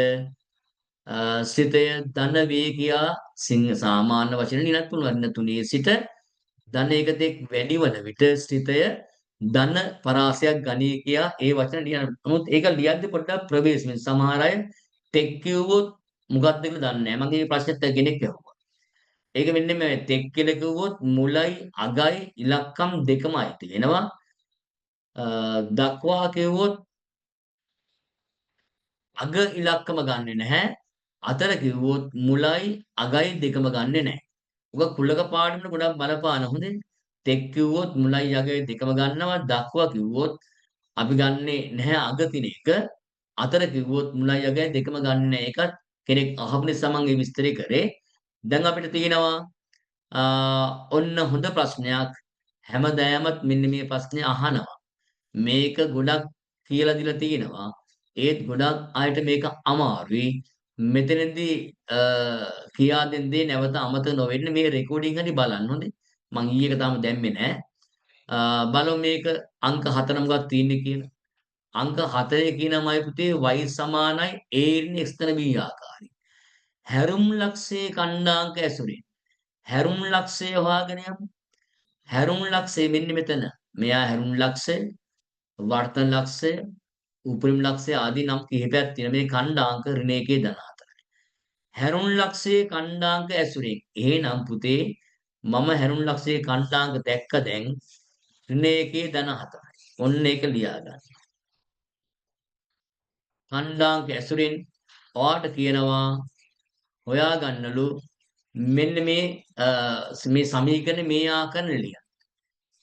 සිතය ධන වේ කියා සාමාන්‍ය වචන ලියන්නත් පුළුවන්. ඍණ 3 සිට ධන 1 තෙක් වැඩි වන විට ස්ථිතය ධන පරාසයක් ගනී කියා ඒ වචන ලියන්න. නමුත් ඒක ලියද්දි පොඩ්ඩක් ප්‍රවේශමෙන් සමහර අය ටෙක් කිව්වොත් මොකක්ද කියලා දන්නේ නැහැ. මගේ ප්‍රශ්නෙත් කෙනෙක් අහුවා. ඒක මෙන්න මේ ටෙක් කියලා කිව්වොත් මුලයි අගයි ඉලක්කම් දෙකම අයිති වෙනවා. දක්වා කිව්වොත් අග ඉලක්කම ගන්නෙ නැහැ. අතර කිව්වොත් මුලයි අගයි දෙකම ගන්නෙ නැහැ. ඔක කුලක පාඩමට ගොඩක් බලපාන හොඳේ. තෙක් කිව්වොත් මුලයි අගයි දෙකම ගන්නවා. දක්වා කිව්වොත් අපි ගන්නෙ නැහැ අග තින එක. අතර කිව්වොත් මුලයි අගයි දෙකම ගන්නෙ නැහැ. ඒකත් කෙනෙක් අහපු නිසා මම මේ විස්තරය කරේ. දැන් අපිට තියෙනවා ඔන්න හොඳ ප්‍රශ්නයක්. හැමදාමත් මෙන්න මේ ප්‍රශ්නේ අහනවා. මේක ගොඩක් කියලා දීලා තියෙනවා. ඒත් ගොඩක් අයට මේක අමාරුයි. මෙතනදී කියා දෙන දේ නැවත අමතක නොවෙන්න මේ රෙකෝඩින් හරි බලන්න හොඳේ. මං ඊයේක තාම දැම්මේ නැහැ. බලමු මේක අංක 4 මොකක්ද තියෙන්නේ කියලා. අංක 4 කියනමයි පුතේ y සමානයි a ඍණ x ධන b ආකාරයි. හැරුම් ලක්ෂයේ ඛණ්ඩාංක ඇසුරින් හැරුම් ලක්ෂය හොයාගෙන යමු. හැරුම් ලක්ෂය මෙන්න මෙතන. මෙයා හැරුම් ලක්ෂය, වර්තන ලක්ෂය, උපරිම ලක්ෂය ආදී නම් කිහිපයක් තියෙන මේ ඛණ්ඩාංක ඍණ 1 ධන 4යි. හැරුම් ලක්ෂයේ ඛණ්ඩාංක ඇසුරින් එහෙනම් පුතේ මම හැරුම් ලක්ෂයේ ඛණ්ඩාංක දැක්ක දැන් ඍණ 1 ධන 4යි. ඔන්න ඒක ලියා ගන්න. ඛණ්ඩාංක ඇසුරින් ඔයාට කියනවා හොයාගන්නලු මෙන්න මේ සමීකරණ මේ ආකාරයෙන් ලියන්න.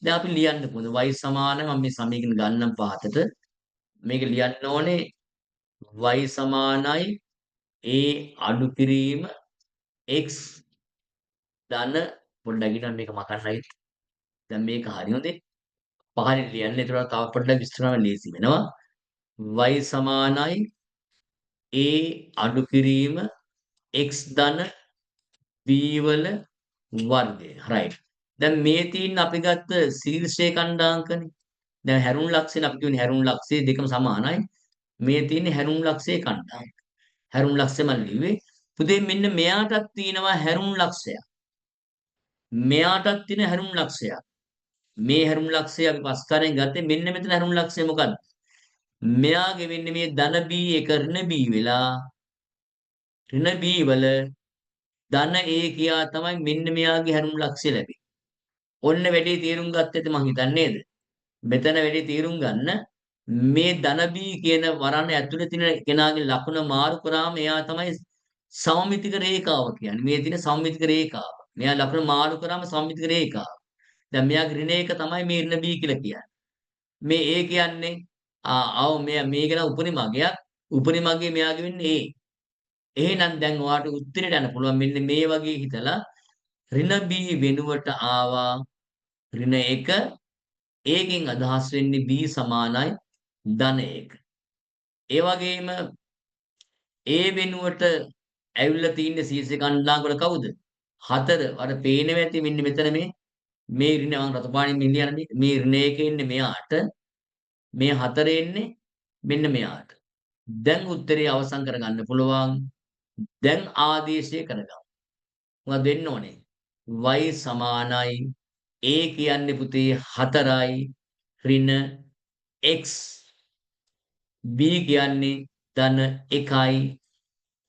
දැන් අපි ලියන්න පුළුවන් y සමාන මම මේ සමීකරණ ගන්නම් පහතට. මේක ලියන්න ඕනේ y සමානයි a අඩු කිරීම x ධන පොඩ්ඩක් ගිනන් මේක මකන්නයි. දැන් මේක හරි හොඳේ. පහලින් ලියන්න. ඒතර තව පොඩ්ඩක් විස්තර කරන්න ලේසි වෙනවා. y සමානයි a අඩු කිරීම x ධන b වල වර්ගය. right. දැන් මේ තියෙන අපි ගත්ත ශීර්ෂයේ ඛණ්ඩාංකනේ. දැන් හැරුම් ලක්ෂයෙන් අපි කියුනේ හැරුම් ලක්ෂයේ දෙකම සමානයි. මේ තියෙන්නේ හැරුම් ලක්ෂයේ ඛණ්ඩාංක. හැරුම් ලක්ෂය මම ලිව්වේ. පුතේ මෙන්න මෙයාටත් තියෙනවා හැරුම් ලක්ෂයක්. මෙයාටත් තියෙන හැරුම් ලක්ෂයක්. මේ හැරුම් ලක්ෂය අපි පස්කාරයෙන් ගත්තේ මෙන්න මෙතන හැරුම් ලක්ෂය මොකද්ද? මෙයාගේ වෙන්නේ මේ ධන b එක ඍණ b වෙලා ඍණ b වල ධන a කියා තමයි මෙන්න මෙයාගේ හැරුම් ලක්ෂය ලැබෙන්නේ. ඔන්න වැඩි තීරුම් ගත්තේද මං හිතන්නේ නේද? මෙතන වැඩි තීරුම් ගන්න මේ ධන b කියන වරණ ඇතුලේ තියෙන කෙනාගේ ලකුණ මාරු කරාම එයා තමයි සමමිතික රේඛාව කියන්නේ. මේ තියෙන සමමිතික රේඛාව. මෙයා ලකුණ මාරු කරාම සමමිතික රේඛාව. දැන් මෙයාගේ ඍණ එක තමයි මේ ඍණ b කියලා කියන්නේ. මේ a කියන්නේ මේ කියන උපරිමගයක්. උපරිමගයේ මෙයාගේ වෙන්නේ a. එහෙනම් දැන් ඔයාට උත්තරයට යන්න පුළුවන් මෙන්න මේ වගේ හිතලා ඍණ b වෙනුවට ආවා ඍණ 1 ඒකෙන් අදහස් වෙන්නේ b සමානයි ධන 1. ඒ වගේම a වෙනුවට ඇවිල්ලා තියෙන සීසේ ඛණ්ඩාංක වල කවුද? 4. අර පේනවා ඇති මෙන්න මෙතන මේ ඍණ මම රතු පාටින් මිලියන මේ ඍණ 1 ඉන්නේ මෙයාට මේ 4 ඉන්නේ මෙන්න මෙයාට. දැන් උත්තරේ අවසන් කරගන්න පුළුවන්. දැන් ආදේශය කරගමු. මොකද වෙන්න ඕනේ? y සමානයි a කියන්නේ පුතේ 4යි ඍණ x b කියන්නේ ධන 1යි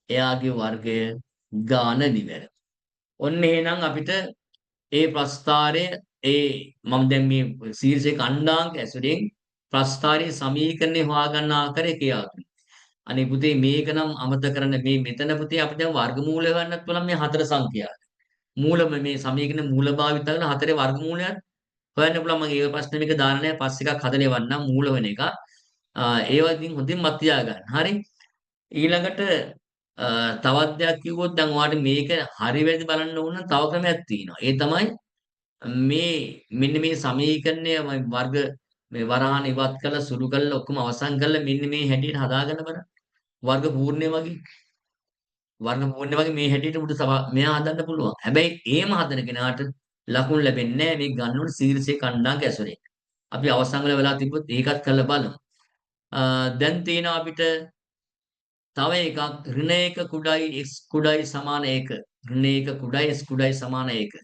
එයාගේ වර්ගය ගාන විවර. ඔන්න එහෙනම් අපිට ඒ ප්‍රස්ථාරය මම දැන් මේ ශීර්ෂයේ ඛණ්ඩාංක ඇසුරෙන් ප්‍රස්ථාරයේ සමීකරණය හොයාගන්න ආකාරය කියලා දුන්නා. අනේ පුතේ මේක නම් අමතක කරන්න මේ මෙතන පුතේ අපිට දැන් වර්ගමූලය ගන්නත් පුළුවන් මේ 4 සංඛ්‍යාව. මූලම මේ සමීකරණ මූල භාවිත කරන 4 වර්ගමූලයක් හොයන්න පුළුවන්. මම ඒ ප්‍රශ්න මේක දාලා නැහැ. පස් එකක් හදලා එවන්නම් මූල වෙන එක. ඒවා ඉතින් හොඳින් මත් තියාගන්න. හරි. ඊළඟට තවත් දෙයක් කිව්වොත් දැන් ඔයාලට මේක හරි වැරදි බලන්න ඕන නම් තව ක්‍රමයක් තියෙනවා. ඒ තමයි මෙන්න මේ සමීකරණය වර්ග මේ වරහන් ඉවත් කළා සුළු කළා ඔක්කොම අවසන් කළා මෙන්න මේ හැටියට හදාගන්න බලන්න. වර්ග පූර්ණය වගේ. වර්ග පූර්ණය වගේ මේ හැටියට උඩ මෙයා හදන්න පුළුවන්. හැබැයි එහෙම හදන කෙනාට ලකුණු ලැබෙන්නේ නැහැ. මේක ගන්න ඕනේ ශීර්ෂයේ කණ්ඩායම් ගැසුරේ. අපි අවසන් වල වෙලා තිබ්බොත් ඒකත් කරලා බලමු. දැන් තියෙනවා අපිට තව එකක් ඍණ 1 කුඩායි x කුඩායි සමාන 1. ඍණ 1 කුඩායි x කුඩායි සමාන 1.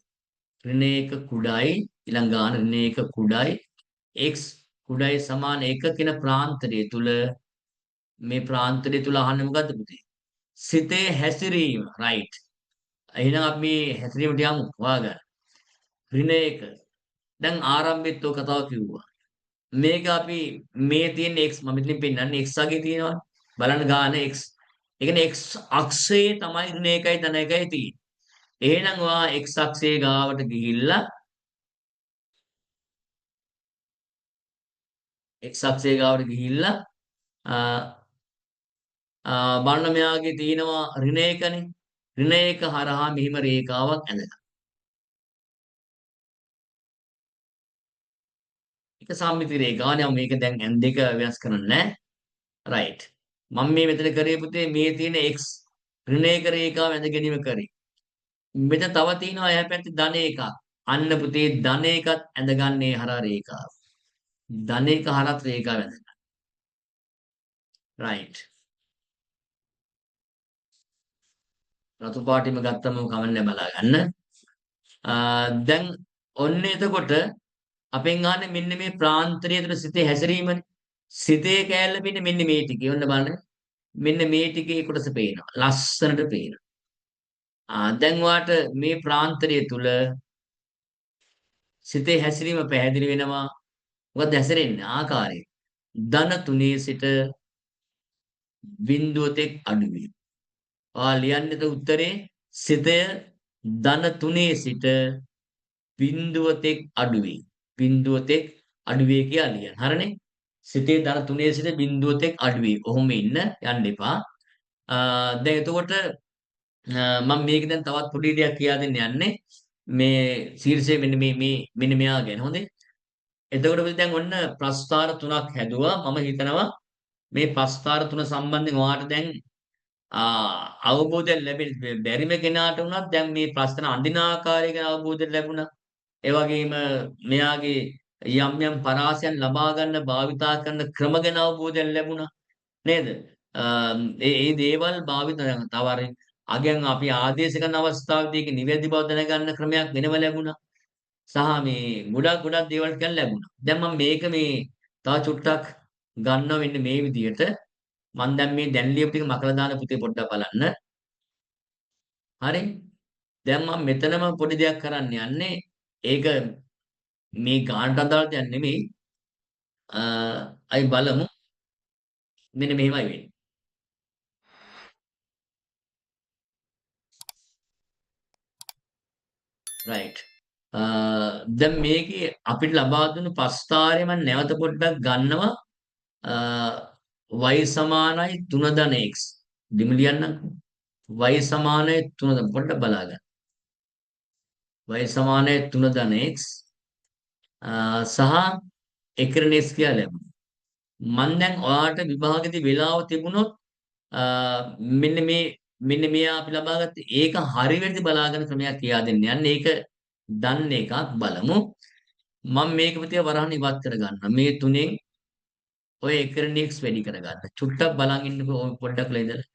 ඍණ 1 කුඩායි ඊළඟ ගාන ඍණ 1 කුඩායි x කුඩායි සමාන 1 කියන ප්‍රාන්තරය තුල මේ ප්‍රාන්තරය තුල අහන්නේ මොකද්ද පුතේ? සිතේ හැසිරීම right. එහෙනම් අපි මේ හැසිරීමට යමු හොයාගන්න. ඍණ 1. දැන් ආරම්භෙත් ඔය කතාව කිව්වා. මේක අපි මේ තියෙන x මම ඉතින් පෙන්නන්නේ x අගේ තියෙනවා. බලන්න ගාන x. ඒ කියන්නේ x අක්ෂයේ තමයි ඍණ 1යි ධන 1යි තියෙන්නේ. එහෙනම් ඔයා x අක්ෂයේ ගාවට ගිහිල්ලා x අක්ෂයේ ගාවට ගිහිල්ලා බලන්න මෙයාගේ තියෙනවා ඍණ 1නේ. ඍණ 1 හරහා මෙහිම රේඛාවක් ඇඳලා. ඒක සම්මිති රේඛාවනේ. මේක දැන් n දෙක වෙනස් කරන්නේ නැහැ. right. මම මේ මෙතන කරේ පුතේ මේ තියෙන x ඍණ 1 රේඛාව ඇඳ ගැනීම කරේ. මෙතන තව තියෙනවා එහා පැත්තේ ධන එකක්. අන්න පුතේ ධන එකත් ඇඳගන්නේ හරහා රේඛාව. ධන එක හරහා රේඛාව ඇඳගන්න. right. රතු පාටිම ගත්තම කමන්නේ බලා ගන්න. දැන් ඔන්න එතකොට අපෙන් අහන්නේ මෙන්න මේ ප්‍රාන්තරය තුළ සිතේ හැසිරීමනේ. සිතේ කෑල්ල පින්නේ මෙන්න මේ ටිකේ. ඔන්න බලන්න. මෙන්න මේ ටිකේ කොටස පේනවා. ලස්සනට පේනවා. දැන් වාට මේ ප්‍රාන්තරය තුල සිතේ හැසිරීම පැහැදිලි වෙනවා. මොකද හැසිරෙන්නේ ආකාරය. ධන 3 සිට බිඳුව තෙක් අඩුවේ. ලියන්නේද උත්තරේ සිතය ධන 3 සිට බිඳුව තෙක් අඩුවේ. බිඳුව තෙක් අඩුවේ කියලා ලියන්න. හරිනේ? සිතේ ධන 3 සිට බිඳුව තෙක් අඩුවේ. ඔහොම ඉන්න යන්න එපා. දැන් එතකොට මම මේක දැන් තවත් පොඩි දෙයක් කියා දෙන්න යන්නේ. මේ ශීර්ෂයේ මෙන්න මෙයා ගැන. හොඳේ. එතකොට දැන් ඔන්න ප්‍රස්ථාර තුනක් හැදුවා. මම හිතනවා මේ ප්‍රස්ථාර තුන සම්බන්ධයෙන් ඔයාලට දැන් අවබෝධයක් ලැබෙන්න බැරිම කෙනාට වුණත් දැන් මේ ප්‍රශ්න අඳින ආකාරය ගැන අවබෝධයක් ලැබුණා. ඒ වගේම මෙයාගේ යම් යම් පරාසයන් ලබා ගන්න භාවිතා කරන ක්‍රම ගැන අවබෝධයක් ලැබුණා. නේද? ඒ දේවල් භාවිත තව අගයන් අපි ආදේශ කරන අවස්ථාවේදී ඒක නිවැරදි බව දැනගන්න ක්‍රමයක් වෙනම ලැබුණා. සහ මේ ගොඩක් දේවල් ටිකක් ලැබුණා. දැන් මම මේක මේ තව චුට්ටක් ගන්නවා මෙන්න මේ විදිහට. මම දැන් මේ දැන් ලියපු ටික මකලා දාන පුතේ පොඩ්ඩක් බලන්න. හරි? දැන් මම මෙතනම පොඩි දෙයක් කරන්න යන්නේ. ඒක මේ ගානට අදාළ දෙයක් නෙමෙයි. අයි බලමු. මෙන්න මෙහෙමයි වෙන්නේ. right. දැන් මේකේ අපිට ලබා දුන්නු ප්‍රස්ථාරය මම නැවත පොඩ්ඩක් ගන්නවා. y සමානයි 3 ධන x. දෙමු ලියන්නම්කෝ. y සමානයි 3 ධන පොඩ්ඩක් බලා ගන්න. y සමානයි 3 ධන x සහ එකරණ x කියලා ලැබුණා. මම දැන් ඔයාලට විභාගෙදී වෙලාව තිබුණොත් මෙන්න මේ අපි ලබාගත්තේ ඒක හරි වැරදි බලාගෙන ක්‍රමයක් කියා දෙන්න යන්නේ. ඒක දන්න එකක් බලමු. මම මේක පිටිය වරහන් ඉවත් කර ගන්නවා. මේ තුනෙන් ඔය එකරණ x වැඩි කර ගන්න. චුට්ටක් බලන් ඉන්නකෝ පොඩ්ඩක් ඉඳලා.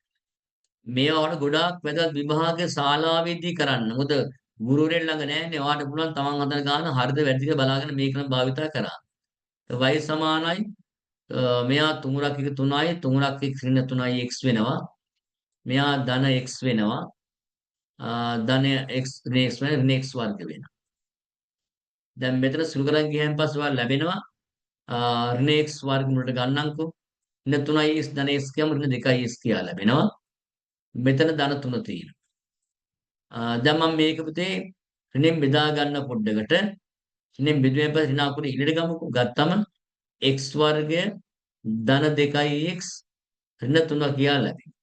මේවට ගොඩාක් වැදගත් විභාග ශාලාවේදී කරන්න. මොකද ගුරුවරයෙක් ළඟ නැහැනේ. ඔයාලට පුළුවන් තමන් හදන ගාන හරිද වැරදිද බලාගෙන මේක නම් භාවිතා කරා. y සමානයි මෙයා තුමුරක් එක 3යි තුමුරක් එක ඍණ 3යි x වෙනවා. මෙයා ධන x වෙනවා. ධන x ඍණ x වෙන ඍණ x වර්ග වෙනවා. දැන් මෙතන සුළු කරන් ගියන් පස්සේ ඔයාලා ලැබෙනවා ඍණ x වර්ග මුලට ගන්නම්කෝ. ඍණ 3යි x ධන x කියමු ඍණ 2යි x කියලා ලැබෙනවා. මෙතන ධන 3 තියෙනවා. දැන් මම මේක පුතේ ඍණෙන් බෙදා ගන්න පොඩ්ඩකට. ඍණෙන් බෙදුවෙන් පස්සේ ඍණ අකුර ඉලට ගමුකෝ. ගත්තම x වර්ගය ධන 2යි x ඍණ 3 කියලා ලැබෙනවා.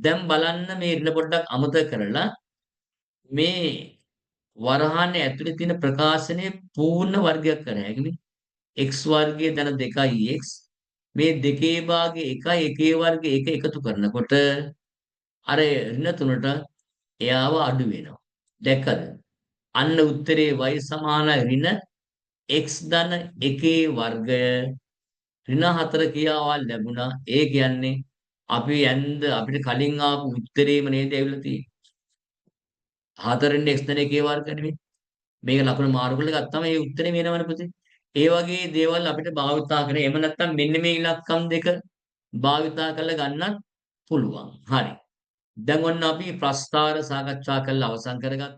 දැන් බලන්න මේ ඍණ පොඩ්ඩක් අමතක කරලා මේ වරහානේ ඇතුලේ තියෙන ප්‍රකාශනයේ පූර්ණ වර්ගයක් කර හැකිනේ. x වර්ගය ධන 2යි x මේ 2 භාගය 1යි 1 වර්ගය 1 එකතු කරනකොට අර ඍණ 3ට එයාව අඩු වෙනවා. දැක්කද? අන්න උත්තරේ y සමානයි ඍණ x ධන 1 වර්ගය ඍණ 4 කියාවල් ලැබුණා. ඒ කියන්නේ අපිට කලින් ආපු උත්තරේම නේද ඇවිල්ලා තියෙන්නේ. 4 x ධන 1 වර්ග නෙමෙයි. මේක ලකුණ මාරු කරලා ගත්තම ඒ උත්තරේ වෙනවනේ පුතේ. ඒ වගේ දේවල් අපිට භාවිතා කරේ. එහෙම නැත්නම් මෙන්න මේ ඉලක්කම් දෙක භාවිතා කරලා ගන්නත් පුළුවන්. හරි. දැන් ඔන්න අපි ප්‍රස්තාර සාකච්ඡා කරලා අවසන් කරගත්තා.